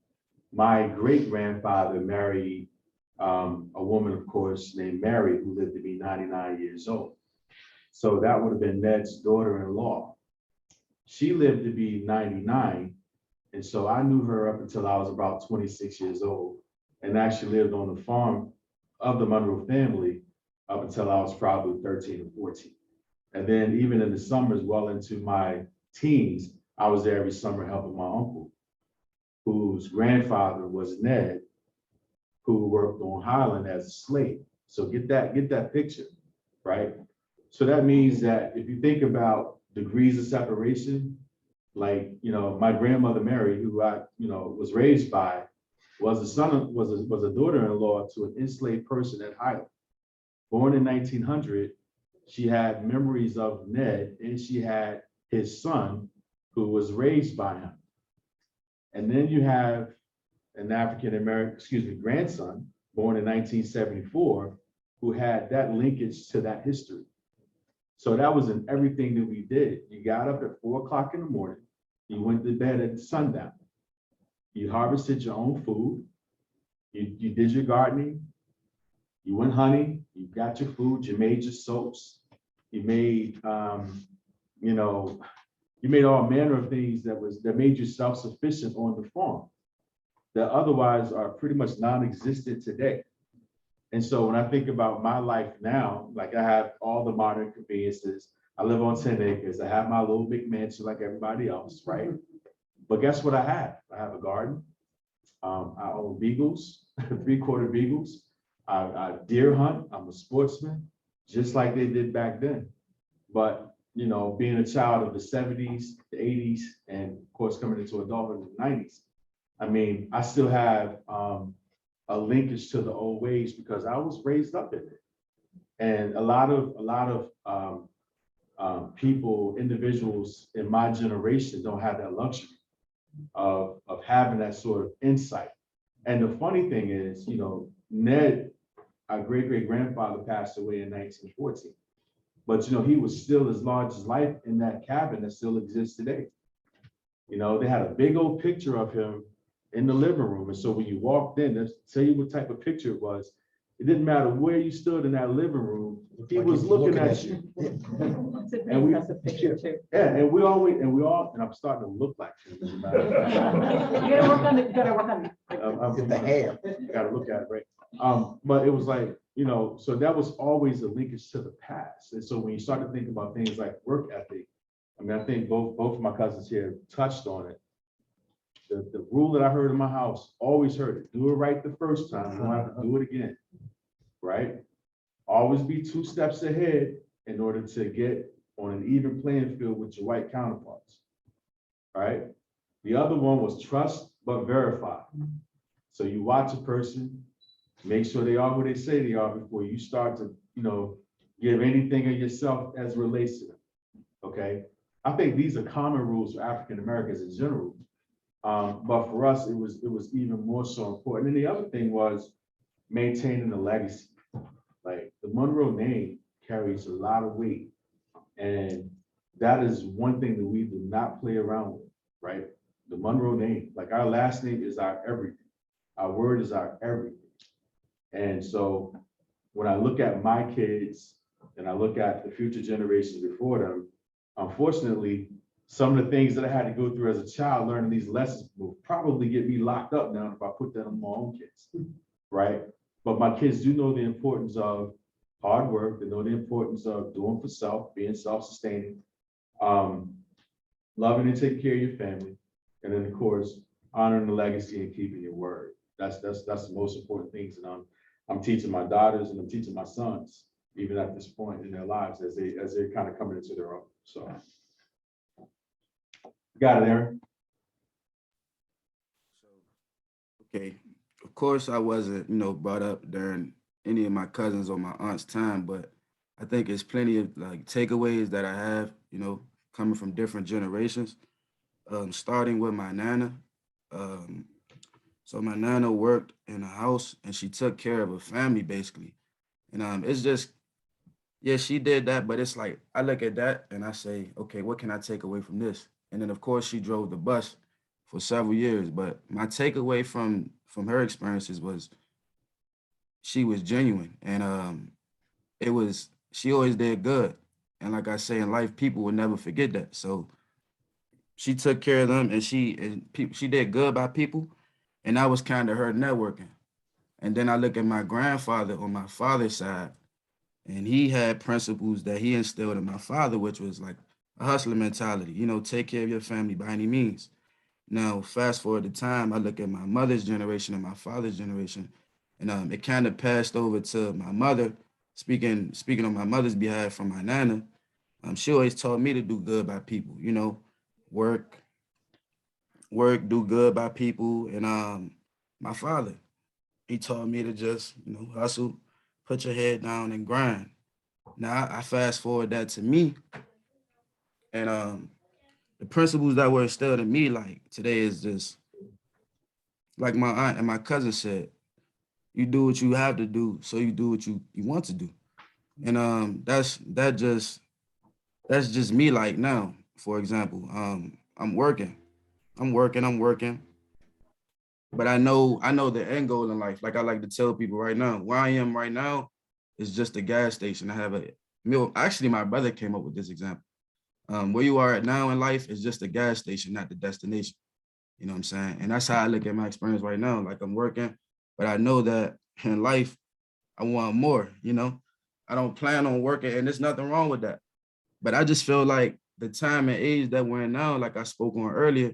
my great-grandfather married a woman, of course, named Mary, who lived to be 99 years old. So that would have been Ned's daughter-in-law. She lived to be 99. And so I knew her up until I was about 26 years old and actually lived on the farm of the Monroe family up until I was probably 13 or 14. And then even in the summers, well into my teens, I was there every summer helping my uncle, whose grandfather was Ned, who worked on Highland as a slave. So get that picture, right? So that means that if you think about degrees of separation, like, my grandmother Mary, who I, was raised by, was a daughter-in-law to an enslaved person at Highland. Born in 1900, she had memories of Ned, and she had his son, who was raised by him. And then you have an African-American, grandson, born in 1974, who had that linkage to that history. So that was in everything that we did. You got up at 4 o'clock in the morning, you went to bed at sundown. You harvested your own food, you did your gardening, you went hunting, you got your food, you made your soaps, you made, you made all manner of things that made you self-sufficient on the farm that otherwise are pretty much non-existent today. And so when I think about my life now, like I have all the modern conveniences, I live on 10 acres, I have my little big mansion like everybody else, right? But guess what I have? I have a garden. I own beagles, 3/4 beagles. I deer hunt, I'm a sportsman, just like they did back then. But, being a child of the 70s, the 80s, and of course, coming into adulthood in the 90s, I mean, I still have a linkage to the old ways because I was raised up in it. And a lot of people, individuals in my generation don't have that luxury of having that sort of insight. And the funny thing is, Ned, our great-great-grandfather, passed away in 1914. But, he was still as large as life in that cabin that still exists today. They had a big old picture of him in the living room. And so when you walked in, let's tell you what type of picture it was. It didn't matter where you stood in that living room, he was looking at you. It's a And we- impressive picture too. Yeah, and I'm starting to look like him. as a matter of fact. You gotta work on it. Get the hair. You gotta look at it, right? But it was like, so that was always a linkage to the past. And so when you start to think about things like work ethic, I mean, I think both of my cousins here touched on it. The rule that I heard in my house, always heard it, do it right the first time, you don't have to do it again, right? Always be 2 steps ahead in order to get on an even playing field with your white counterparts, all right? The other one was trust, but verify. So you watch a person, make sure they are who they say they are before you start to, give anything of yourself as it relates to them, okay? I think these are common rules for African Americans in general. But for us, it was even more so important. And the other thing was maintaining the legacy. Like the Monroe name carries a lot of weight. And that is one thing that we do not play around with, right? The Monroe name, like our last name is our everything. Our word is our everything. And so when I look at my kids and I look at the future generations before them, unfortunately, some of the things that I had to go through as a child, learning these lessons will probably get me locked up now if I put that on my own kids, right? But my kids do know the importance of hard work. They know the importance of doing for self, being self-sustaining, loving and taking care of your family, and then of course, honoring the legacy and keeping your word. That's the most important things. And I'm teaching my daughters and I'm teaching my sons, even at this point in their lives, as they're kind of coming into their own. So. Got it, Aaron. Okay, of course I wasn't, brought up during any of my cousins or my aunt's time, but I think it's plenty of like takeaways that I have, coming from different generations. Starting with my nana. So my nana worked in a house and she took care of a family basically. And it's just, yeah, she did that, but it's like I look at that and I say, okay, what can I take away from this? And then of course she drove the bus for several years. But my takeaway from her experiences was she was genuine, and she always did good. And like I say in life, people will never forget that. So she took care of them, and she did good by people, and that was kind of her networking. And then I look at my grandfather on my father's side, and he had principles that he instilled in my father, which was like a hustler mentality, take care of your family by any means. Now, fast forward the time, I look at my mother's generation and my father's generation, and it kind of passed over to my mother. Speaking on my mother's behalf from my nana, she always taught me to do good by people, work, do good by people. And my father, he taught me to just, hustle, put your head down and grind. Now I fast forward that to me, and the principles that were instilled in me, like today, is just like my aunt and my cousin said, you do what you have to do, so you do what you want to do. And that's just me. Like now, for example, I'm working, I'm working, but I know the end goal in life. Like I like to tell people right now, where I am right now is just a gas station. I have a meal. Actually, my brother came up with this example. Where you are at now in life is just a gas station, not the destination. You know what I'm saying? And that's how I look at my experience right now. Like I'm working, but I know that in life, I want more, I don't plan on working, and there's nothing wrong with that. But I just feel like the time and age that we're in now, like I spoke on earlier,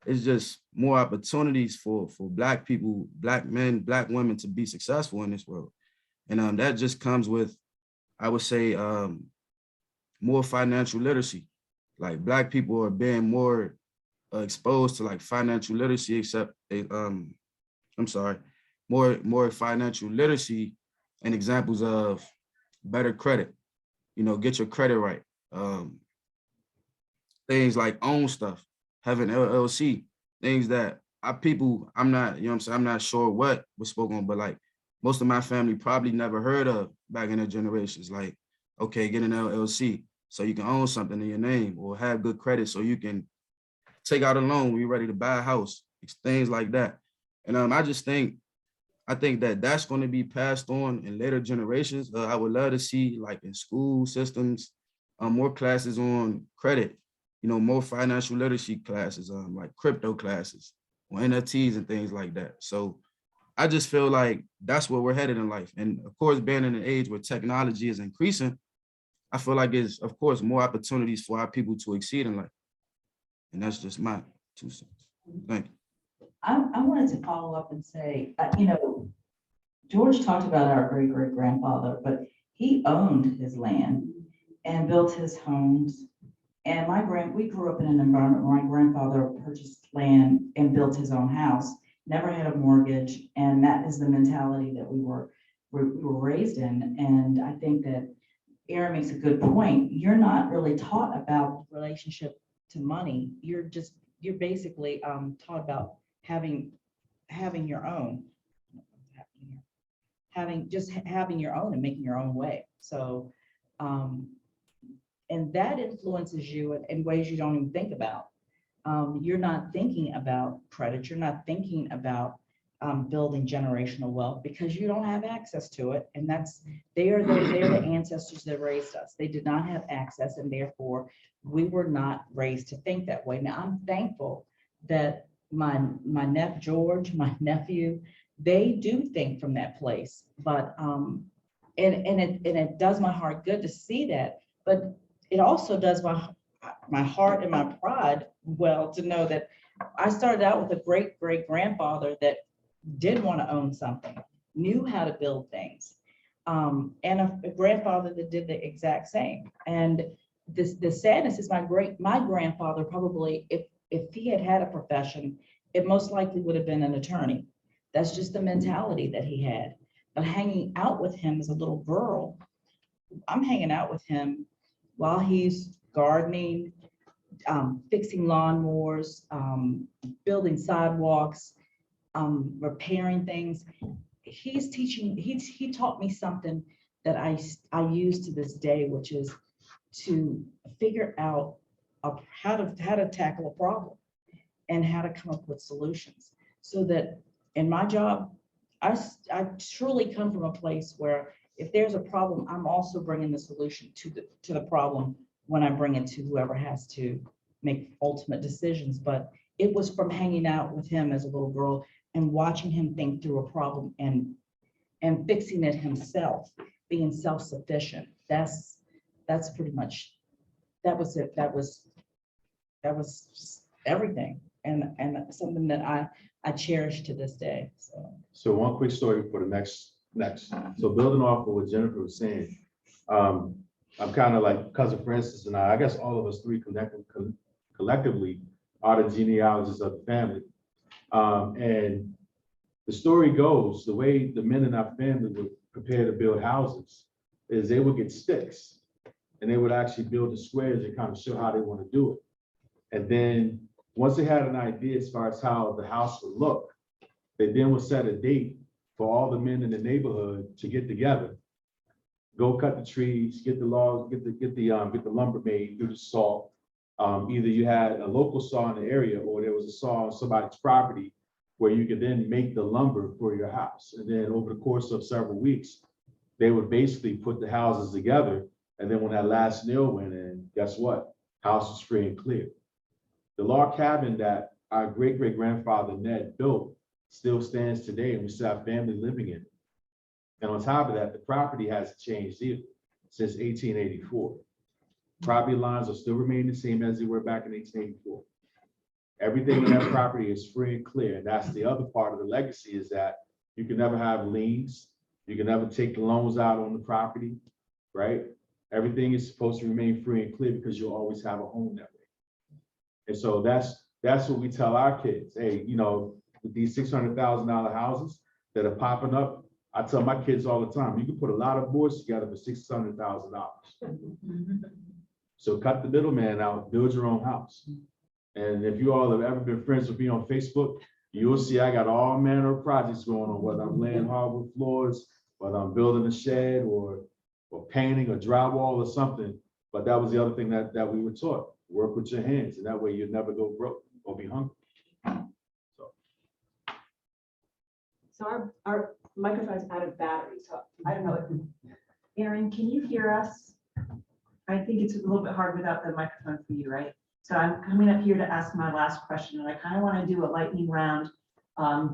it's just more opportunities for Black people, Black men, Black women to be successful in this world. And that just comes with, I would say, more financial literacy. Like Black people are being more exposed to like financial literacy, except I'm sorry, more financial literacy and examples of better credit. Get your credit right. Things like own stuff, having LLC, things that I'm not, what I'm saying, I'm not sure what was spoken on, but like most of my family probably never heard of back in their generations. Like, okay, get an LLC so you can own something in your name, or have good credit so you can take out a loan when you're ready to buy a house, things like that. And I think that that's going to be passed on in later generations. I would love to see, like in school systems, more classes on credit, more financial literacy classes, like crypto classes or NFTs and things like that. So I just feel like that's where we're headed in life. And of course, being in an age where technology is increasing, I feel like it's, of course, more opportunities for our people to exceed in life. And that's just my 2 cents. Thank you. I wanted to follow up and say, George talked about our great great grandfather, but he owned his land and built his homes. And we grew up in an environment where my grandfather purchased land and built his own house, never had a mortgage. And that is the mentality that we were raised in. And I think that Aaron makes a good point. You're not really taught about relationship to money. You're basically taught about having your own, having your own and making your own way. So, and that influences you in ways you don't even think about. You're not thinking about credit. You're not thinking about building generational wealth because you don't have access to it. And they are the ancestors that raised us. They did not have access, and therefore we were not raised to think that way. Now I'm thankful that my George, my nephew, they do think from that place. But and it does my heart good to see that. But it also does my heart and my pride well to know that I started out with a great great grandfather that did want to own something, knew how to build things, and a grandfather that did the exact same. And the sadness is my grandfather probably, if he had a profession, it most likely would have been an attorney. That's just the mentality that he had. But hanging out with him as a little girl, I'm hanging out with him while he's gardening, fixing lawnmowers, building sidewalks, repairing things. He taught me something that I use to this day, which is to figure out how to tackle a problem and how to come up with solutions, so that in my job, I truly come from a place where if there's a problem, I'm also bringing the solution to the problem when I bring it to whoever has to make ultimate decisions. But it was from hanging out with him as a little girl and watching him think through a problem and fixing it himself, being self-sufficient. That's pretty much, that was it. That was everything. And something that I cherish to this day. So one quick story for the next. So building off of what Jennifer was saying, I'm kind of like cousin Francis and I guess all of us three collectively are the genealogists of the family. And the story goes, the way the men in our family would prepare to build houses is they would get sticks and they would actually build the squares and kind of show how they want to do it. And then once they had an idea as far as how the house would look, they then would set a date for all the men in the neighborhood to get together, go cut the trees, get the logs, get the lumber made, do the saw. Either you had a local saw in the area or there was a saw on somebody's property where you could then make the lumber for your house. And then over the course of several weeks, they would basically put the houses together. And then when that last nail went in, guess what? House was free and clear. The log cabin that our great-great-grandfather Ned built still stands today, and we still have family living in it. And on top of that, the property hasn't changed either since 1884. Property lines are still remaining the same as they were back in 1884. Everything in that property is free and clear. And that's the other part of the legacy, is that you can never have liens. You can never take the loans out on the property, right? Everything is supposed to remain free and clear because you'll always have a home that way. And so that's what we tell our kids. Hey, you know, with these $600,000 houses that are popping up, I tell my kids all the time, you can put a lot of boards together for $600,000. So cut the middleman out, build your own house. And if you all have ever been friends with me on Facebook, you'll see I got all manner of projects going on, whether I'm laying hardwood floors, whether I'm building a shed or painting or drywall or something. But that was the other thing that we were taught. Work with your hands, and that way you'd never go broke or be hungry. So our microphone's out of battery, so I don't know. Erin, can you hear us? I think it's a little bit hard without the microphone for you, right? So I'm coming up here to ask my last question, and I kind of want to do a lightning round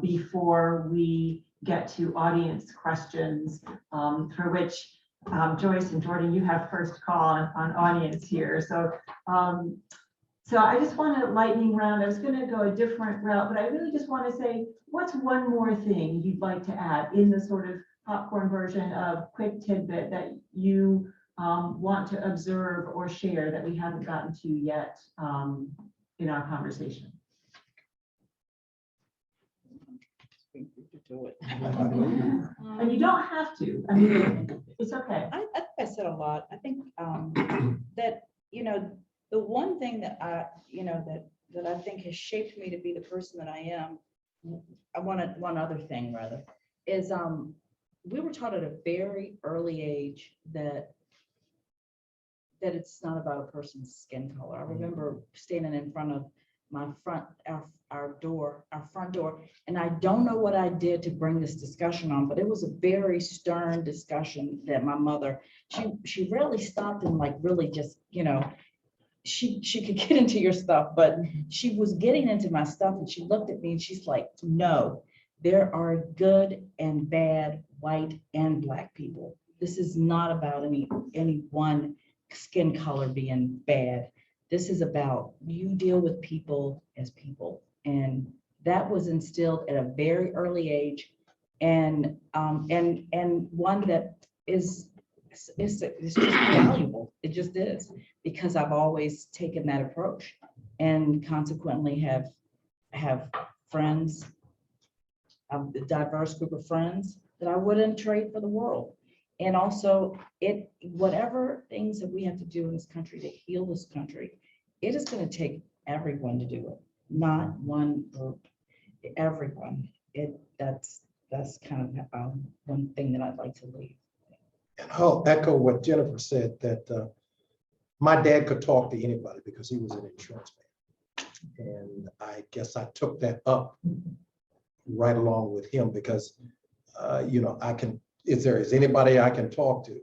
before we get to audience questions, for which Joyce and Jordan, you have first call on audience here. So so I just want to lightning round. I was going to go a different route, but I really just want to say, what's one more thing you'd like to add in the sort of popcorn version of quick tidbit that you want to observe or share that we haven't gotten to yet in our conversation? And you don't have to. I mean, it's okay. I think I said a lot. I think that, you know, the one thing that that I think has shaped me to be the person that I am, one other thing rather, is we were taught at a very early age that it's not about a person's skin color. I remember standing in front of our front door, and I don't know what I did to bring this discussion on, but it was a very stern discussion that my mother, she rarely stopped and like really just, you know, she could get into your stuff, but she was getting into my stuff, and she looked at me and she's like, no, there are good and bad white and black people. This is not about any one skin color being bad. This is about you deal with people as people. And that was instilled at a very early age, and one that is just valuable. It just is, because I've always taken that approach, and consequently have friends, a diverse group of friends that I wouldn't trade for the world. And also, whatever things that we have to do in this country to heal this country, it is going to take everyone to do it, not one group, everyone. That's kind of one thing that I'd like to leave. And I'll echo what Jennifer said, that my dad could talk to anybody because he was an insurance man. And I guess I took that up right along with him, because you know, is anybody I can talk to?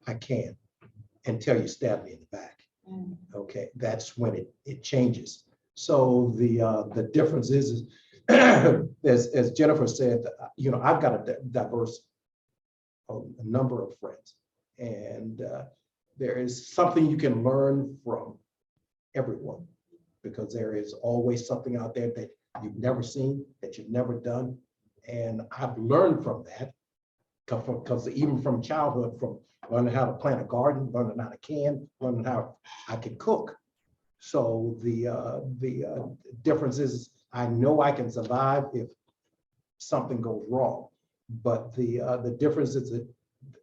I can, until you stab me in the back. Okay, that's when it changes. So the difference is as Jennifer said, you know, I've got a diverse a number of friends, and there is something you can learn from everyone, because there is always something out there that you've never seen, that you've never done. And I've learned from that, because even from childhood, from learning how to plant a garden, learning how to can, learning how I can cook. So the difference is, I know I can survive if something goes wrong. But the difference is that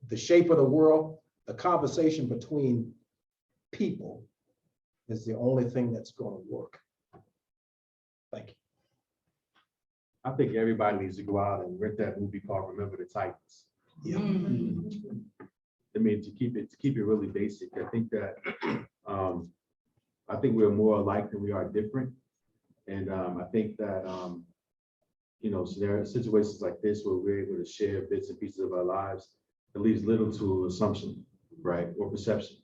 the shape of the world, the conversation between people is the only thing that's going to work. Thank you. I think everybody needs to go out and rent that movie called Remember the Titans. Yeah. I mean, to keep it really basic, I think that I think we're more alike than we are different. And I think that you know, so there are situations like this where we're able to share bits and pieces of our lives. It leaves little to assumption, right, or perception.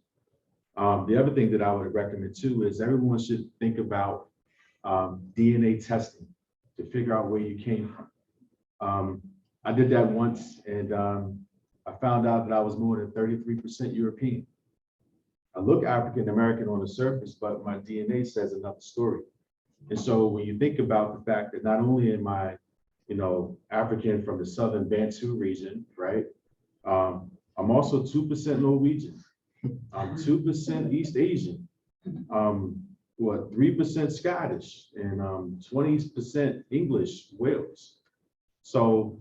The other thing that I would recommend too is everyone should think about DNA testing to figure out where you came from. I did that once, and I found out that I was more than 33% European. I look African American on the surface, but my DNA says another story. And so when you think about the fact that not only am I, you know, African from the southern Bantu region, right? I'm also 2% Norwegian. I'm 2% East Asian. 3% Scottish, and 20% English, Wales. So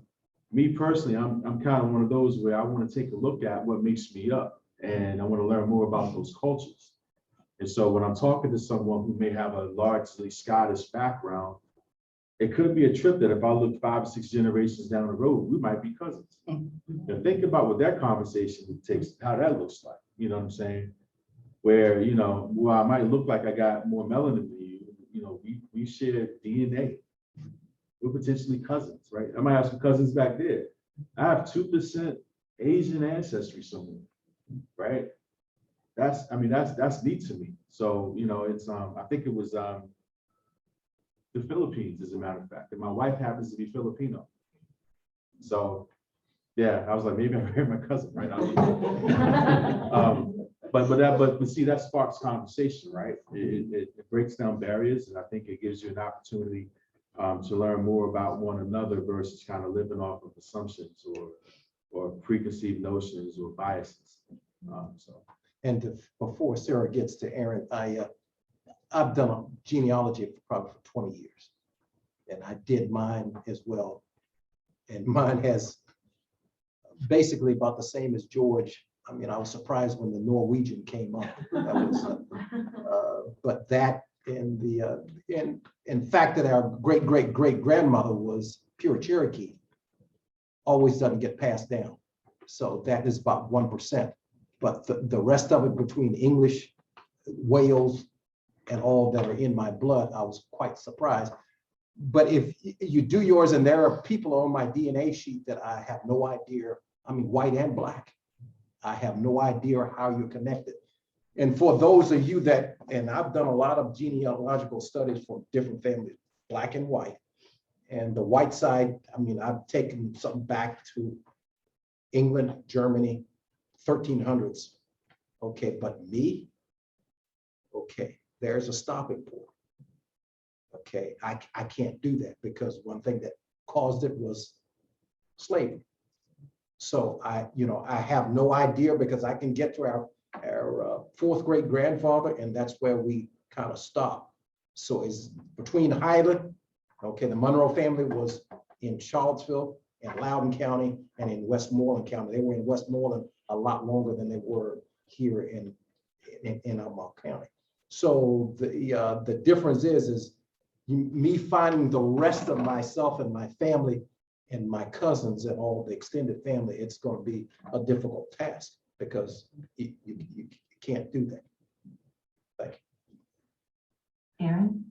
me personally, I'm kind of one of those where I want to take a look at what makes me up, and I want to learn more about those cultures. And so when I'm talking to someone who may have a largely Scottish background, it could be a trip that if I look 5 or 6 generations down the road, we might be cousins. Now think about what that conversation takes, how that looks like, you know what I'm saying? Where, you know, well, I might look like I got more melanin than you, you know, we share DNA. We're potentially cousins, right? I might have some cousins back there. I have 2% Asian ancestry somewhere, right? That's neat to me. So, you know, it's, I think it was the Philippines, as a matter of fact, and my wife happens to be Filipino. So, yeah, I was like, maybe I married my cousin, right? But see, that sparks conversation, right? It breaks down barriers, and I think it gives you an opportunity to learn more about one another versus kind of living off of assumptions or preconceived notions or biases. And before Sara gets to Aaron, I've done a genealogy probably for 20 years, and I did mine as well. And mine has basically about the same as George. I mean, I was surprised when the Norwegian came up. That was, but that and in fact that our great-great-great-grandmother was pure Cherokee always doesn't get passed down. So that is about 1%. But the rest of it between English, Wales, and all that are in my blood, I was quite surprised. But if you do yours, and there are people on my DNA sheet that I have no idea, I mean, white and black, I have no idea how you're connected. And for those of you that, and I've done a lot of genealogical studies for different families, black and white. And the white side, I mean, I've taken something back to England, Germany, 1300s. Okay, but me, okay, there's a stopping point. Okay, I can't do that because one thing that caused it was slavery. So I have no idea because I can get to our fourth great grandfather, and that's where we kind of stop. So it's between Highland, okay, the Monroe family was in Charlottesville and Loudoun County and in Westmoreland County. They were in Westmoreland a lot longer than they were here in Albemarle County. So the difference is me finding the rest of myself and my family and my cousins and all the extended family. It's going to be a difficult task because you can't do that. Thank you. Aaron?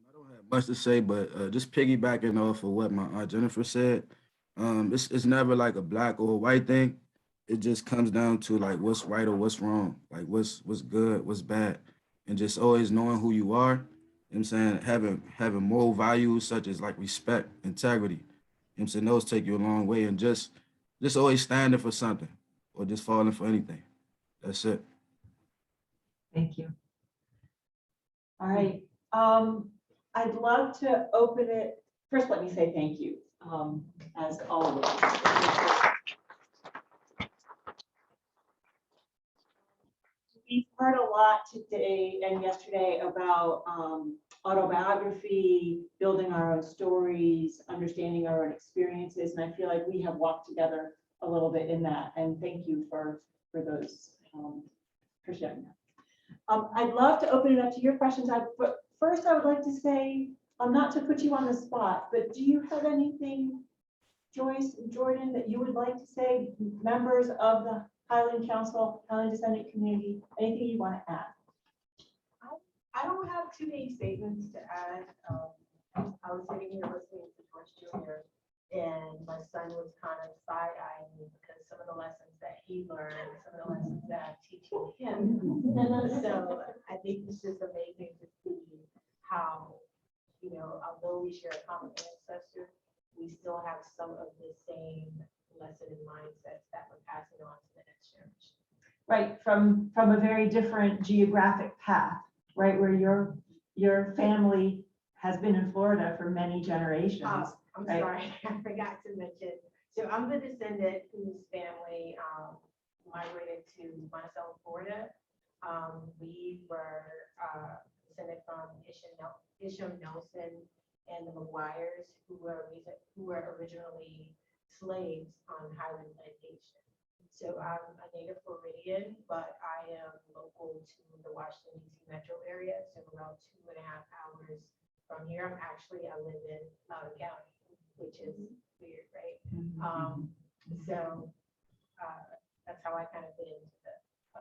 I don't have much to say, but just piggybacking off of what my aunt Jennifer said, it's never like a black or a white thing. It just comes down to like what's right or what's wrong, like what's good, what's bad, and just always knowing who you are. You know what I'm saying, having moral values such as like respect, integrity. You know what I'm saying, those take you a long way, and just always standing for something or just falling for anything. That's it. Thank you. All right, I'd love to open it. First, let me say thank you, as always. We've heard a lot today and yesterday about autobiography, building our own stories, understanding our own experiences, and I feel like we have walked together a little bit in that. And thank you for those for sharing that. I'd love to open it up to your questions. But first, I would like to say, not to put you on the spot, but do you have anything, Joyce and Jordan, that you would like to say, members of the Highland Council, Highland Descendant community, anything you want to add? I don't have too many statements to add. I was sitting here listening to George Jr. and my son was kind of side-eyeing me because some of the lessons that he learned, some of the lessons that I'm teaching him. So I think it's just amazing to see how, you know, although we share a common ancestor, we still have some of the same lesson and mindsets that we're passing on to the next generation. Right, from a very different geographic path, right, where your family has been in Florida for many generations. I'm right? sorry, I forgot to mention. So I'm the descendant whose family migrated to Monroe, Florida. We were descended from Isham Nelson and the McGuires, who were originally slaves on Highland plantation. So I'm a native Floridian, but I am local to the Washington DC metro area, so about 2.5 hours from here. I live in Loudoun County, which is weird, right? So that's how I kind of fit into the.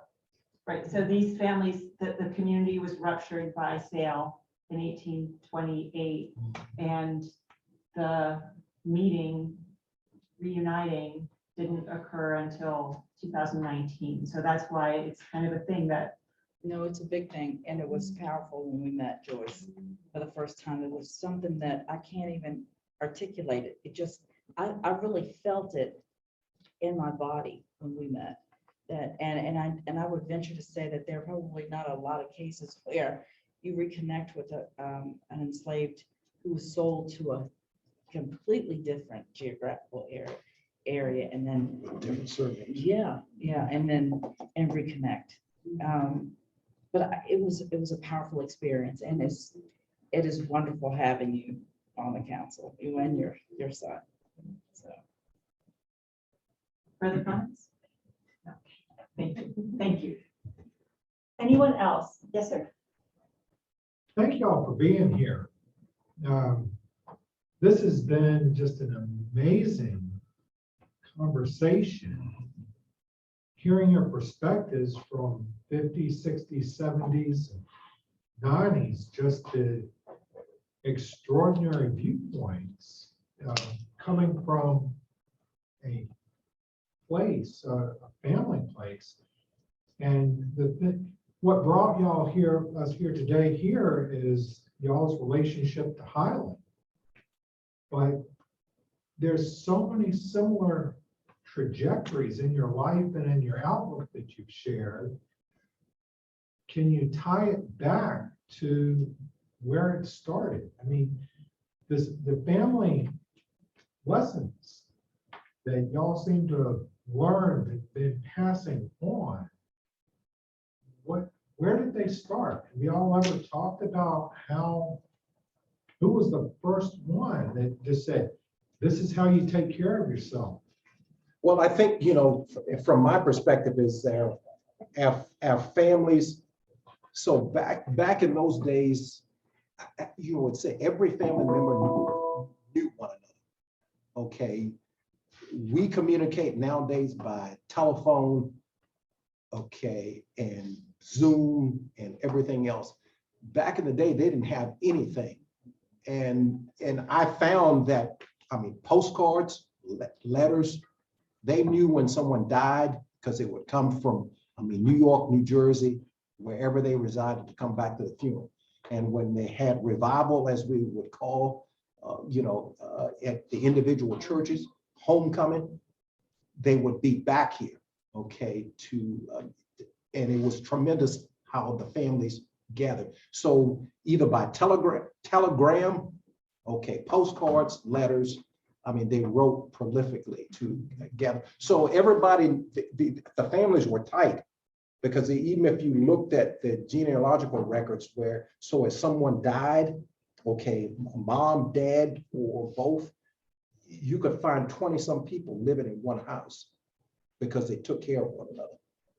Right, so these families, the community was ruptured by sale in 1828, and the meeting, reuniting, didn't occur until 2019. So that's why it's kind of a thing that. No, it's a big thing, and it was powerful when we met Joyce for the first time. It was something that I can't even articulate it. It just, I really felt it in my body when we met. That and I would venture to say that there are probably not a lot of cases where you reconnect with an enslaved who was sold to a completely different geographical area, and then Different surveys. yeah, and reconnect. But it was a powerful experience, and it is wonderful having you on the council, you and your son. So. Further comments? No. Thank you. Thank you. Anyone else? Yes, sir. Thank you all for being here. This has been just an amazing conversation. Hearing your perspectives from 50s, 60s, 70s, and 90s, just the extraordinary viewpoints coming from a place, a family place. And what brought y'all here, us here today here, is y'all's relationship to Highland. But there's so many similar trajectories in your life and in your outlook that you've shared. Can you tie it back to where it started? I mean, the family lessons that y'all seem to have learned and been passing on, where did they start? Have y'all ever talked about who was the first one that just said, this is how you take care of yourself? Well, I think, you know, from my perspective is our families. So back in those days, you would say every family member knew one another. Okay. We communicate nowadays by telephone, okay, and Zoom and everything else. Back in the day, they didn't have anything. And I found that, I mean, postcards, letters, they knew when someone died because it would come from, I mean, New York, New Jersey, wherever they resided, to come back to the funeral. And when they had revival, as we would call, at the individual churches, homecoming, they would be back here, okay, and it was tremendous how the families gathered. So either by telegram, okay, postcards, letters, I mean, they wrote prolifically to gather. So everybody, the families were tight, because even if you looked at the genealogical records so if someone died, okay, mom, dad, or both, you could find 20-some people living in one house because they took care of one another.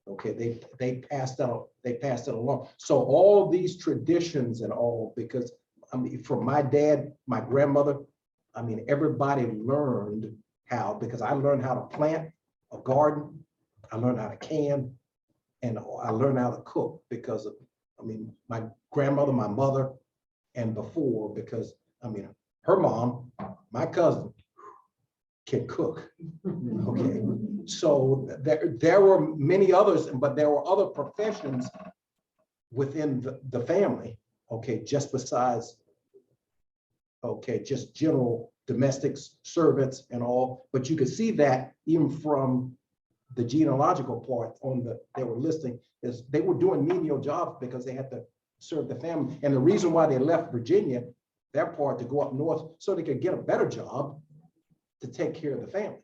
Okay, they passed it along. So all these traditions and all, because I mean, from my dad, my grandmother, I mean, everybody learned how, because I learned how to plant a garden, I learned how to can, and I learned how to cook because of, I mean, my grandmother, my mother, and before, because I mean, her mom, my cousin, can cook. Okay, so there were many others, but there were other professions within the family, okay, just besides, okay, just general domestics, servants and all, but you could see that even from the genealogical part they were listing, is they were doing menial jobs because they had to serve the family. And the reason why they left Virginia, their part, to go up north so they could get a better job to take care of the family.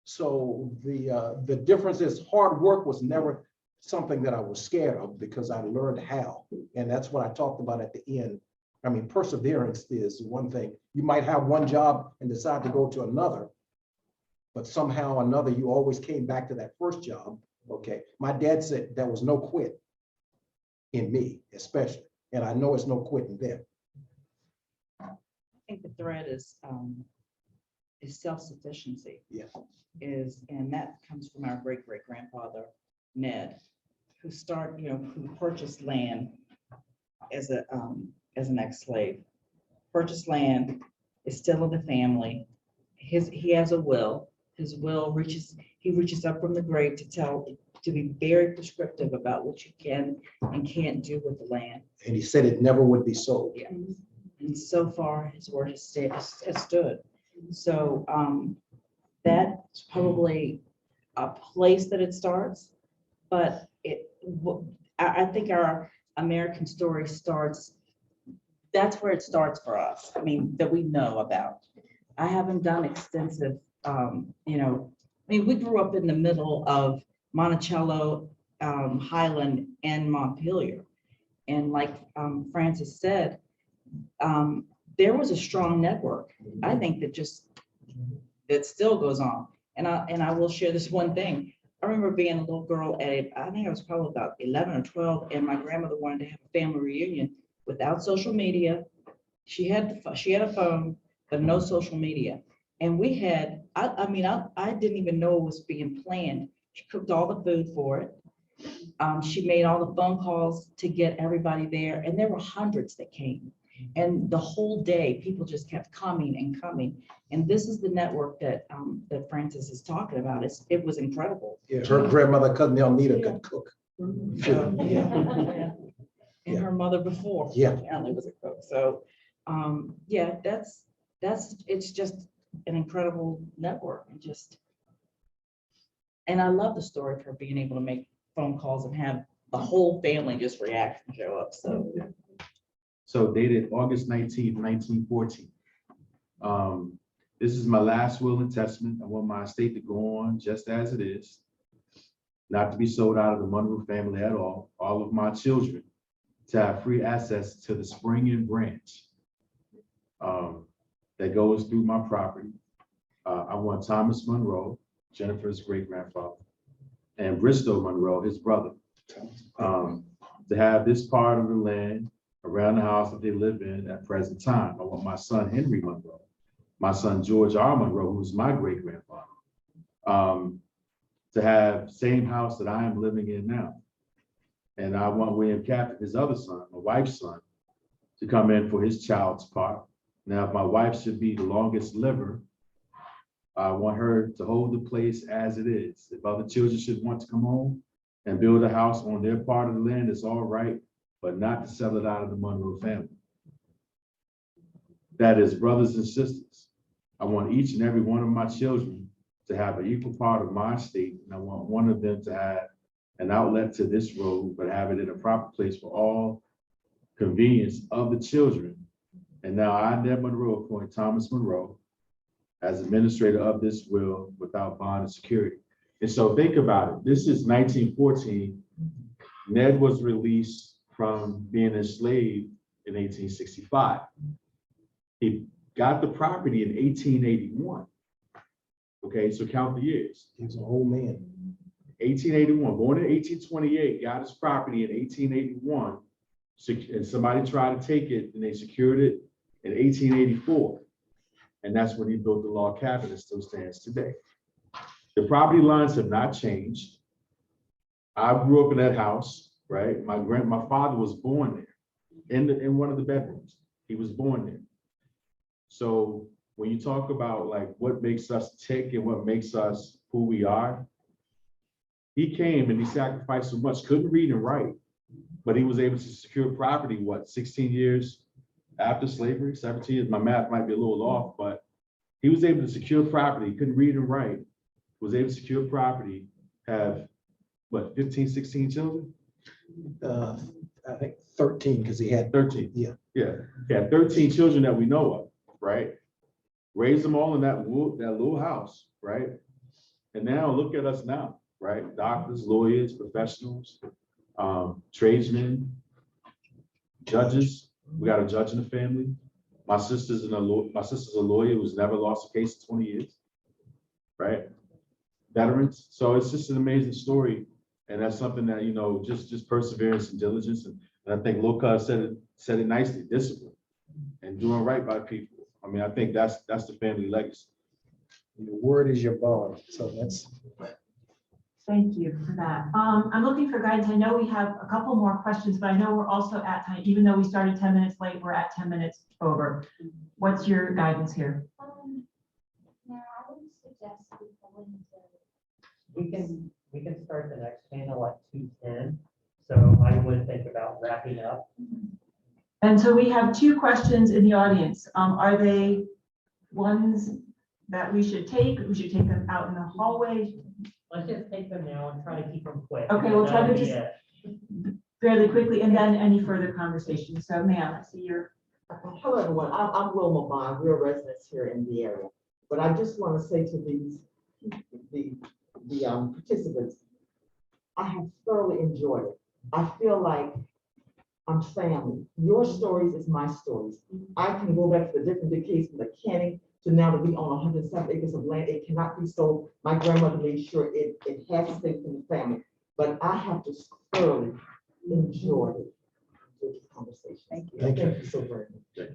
So the difference is hard work was never something that I was scared of, because I learned how. And that's what I talked about at the end. I mean, perseverance is one thing. You might have one job and decide to go to another, but somehow or another, you always came back to that first job. Okay, my dad said there was no quit in me, especially, and I know it's no quit in them. I think the thread is self-sufficiency. Yeah. And that comes from our great-great-grandfather, Ned, who purchased land as an ex-slave, purchased land, is still in the family. He has a will. His will reaches up from the grave to be very prescriptive about what you can and can't do with the land. And he said it never would be sold. Yeah. And so far, his word has stood. So that's probably a place that it starts, but I think our American story starts, that's where it starts for us. I mean, that we know about. I haven't done extensive, we grew up in the middle of Monticello, Highland, and Montpelier. And like Francis said, there was a strong network. I think that still goes on. And I will share this one thing. I remember being a little girl I think I was probably about 11 or 12, and my grandmother wanted to have a family reunion without social media. She had a phone, but no social media. And we had, I didn't even know it was being planned. She cooked all the food for it. She made all the phone calls to get everybody there, and there were hundreds that came. And the whole day, people just kept coming and coming. And this is the network that Francis is talking about. It was incredible. Yeah, her grandmother couldn't need a good cook. Yeah. And her mother before. Yeah. Apparently was a cook. So, it's just an incredible network, and I love the story of her being able to make phone calls and have the whole family just react and show up. So dated August 19th, 1914. This is my last will and testament. I want my estate to go on just as it is, not to be sold out of the Monroe family at all. All of my children to have free access to the spring and branch that goes through my property. I want Thomas Monroe, Jennifer's great-grandfather, and Bristow Monroe, his brother, to have this part of the land around the house that they live in at present time. I want my son, Henry Monroe, my son, George R. Monroe, who's my great-grandfather, to have same house that I am living in now. And I want William Captain, his other son, my wife's son, to come in for his child's part. Now, if my wife should be the longest liver, I want her to hold the place as it is. If other children should want to come home and build a house on their part of the land, it's all right, but not to sell it out of the Monroe family. That is, brothers and sisters, I want each and every one of my children to have an equal part of my estate, and I want one of them to have an outlet to this road, but have it in a proper place for all convenience of the children. And now I, Ned Monroe, appoint Thomas Monroe as administrator of this will without bond and security. And so think about it. This is 1914. Ned was released from being enslaved in 1865. He got the property in 1881. Okay, so count the years. He was an old man. 1881, born in 1828, got his property in 1881, and somebody tried to take it, and they secured it in 1884. And that's when he built the log cabin that still stands today. The property lines have not changed. I grew up in that house, right? My father was born there in one of the bedrooms. He was born there. So when you talk about like what makes us tick and what makes us who we are, he came and he sacrificed so much, couldn't read and write, but he was able to secure property, what, 16 years after slavery, 17 years, my math might be a little off, but he was able to secure property, couldn't read and write, was able to secure property, have, what, 15, 16 children? I think 13, because he had 13. Yeah. Yeah, he had 13 children that we know of, right? Raised them all in that little house, right? And now look at us now, right? Doctors, lawyers, professionals, tradesmen, judges. We got a judge in the family. My sister's a lawyer who's never lost a case in 20 years, right? Veterans. So it's just an amazing story. And that's something that, you know, just perseverance and diligence. And I think Loka said it nicely, discipline and doing right by people. I mean, I think that's the family legacy. Your word is your bond. So that's. Thank you for that. I'm looking for guidance. I know we have a couple more questions, but I know we're also at time. Even though we started 10 minutes late, we're at 10 minutes over. What's your guidance here? Now, I would suggest we go into. We can start the next panel at 2:10. So I would think about wrapping up. And so we have two questions in the audience. Are they ones that we should take? We should take them out in the hallway. Let's just take them now and try to keep them quick. Okay, we'll try to That'll be just it. fairly quickly, and then any further conversation. So ma'am, I see your. Hello, everyone. I'm Wilma Bond. We're residents here in the area. But I just want to say to the participants, I have thoroughly enjoyed it. I feel like I'm family. Your stories is my stories. I can go back to the different decades from the canning to now to be on 107 acres of land. It cannot be sold. My grandmother made sure it has to stay from the family. But I have just thoroughly enjoyed it. This conversation. Thank you. Thank you so very much.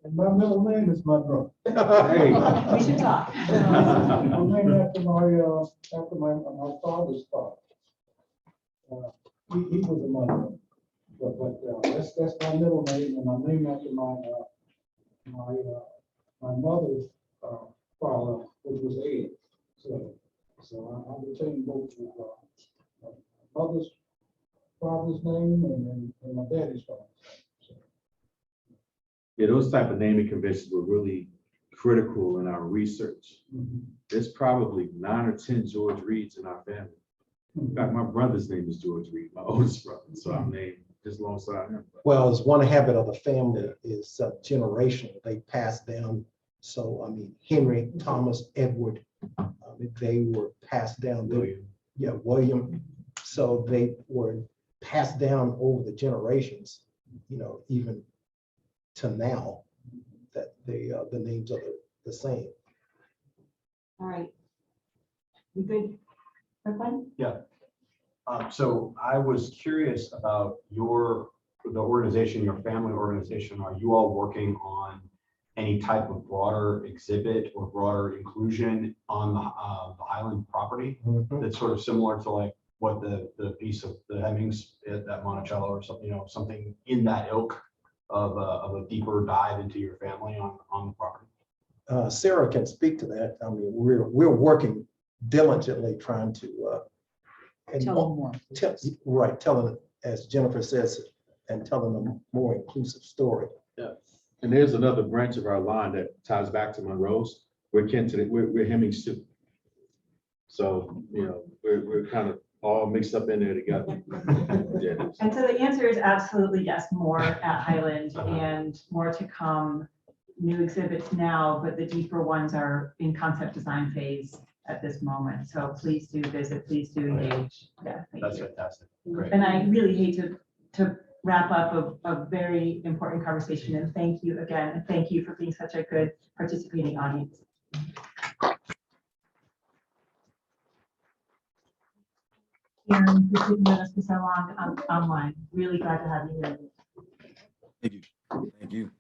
And my middle name is Monroe. Hey. We should talk. I'm named after my father's father. He was a Monroe, but that's my middle name, and I'm named after my mother's father, which was Ed. So I retained both my mother's father's name and my daddy's father's name. Yeah, those type of naming conventions were really critical in our research. There's probably 9 or 10 George Reeds in our family. In fact, my brother's name is George Reed, my oldest brother, so I'm named just alongside him. Well, it's one habit of the family is generational. They pass down. So, I mean, Henry, Thomas, Edward, they were passed down. William. So they were passed down over the generations, you know, even to now that the names are the same. All right. You good? Everyone? Yeah. So I was curious about the organization, your family organization. Are you all working on any type of broader exhibit or broader inclusion on the Highland property that's sort of similar to like what the piece of the Hemmings at Monticello or something, you know, something in that ilk of a deeper dive into your family on the property? Sara can speak to that. I mean, we're working diligently trying to. and Tell them more. Right, telling, as Jennifer says, and telling a more inclusive story. And there's another branch of our line that ties back to Monroe's. We're kin to, we're Hemmings too. So, you know, we're kind of all mixed up in there together. Yeah. And so the answer is absolutely yes, more at Highland and more to come. New exhibits now, but the deeper ones are in concept design phase at this moment. So please do visit, please do engage. Yeah, thank That's you. fantastic. Great. And I really hate to wrap up a very important conversation, and thank you again. And thank you for being such a good participating audience. Karen, for sitting with us for so long online. Really glad to have you here. Thank you. Thank you.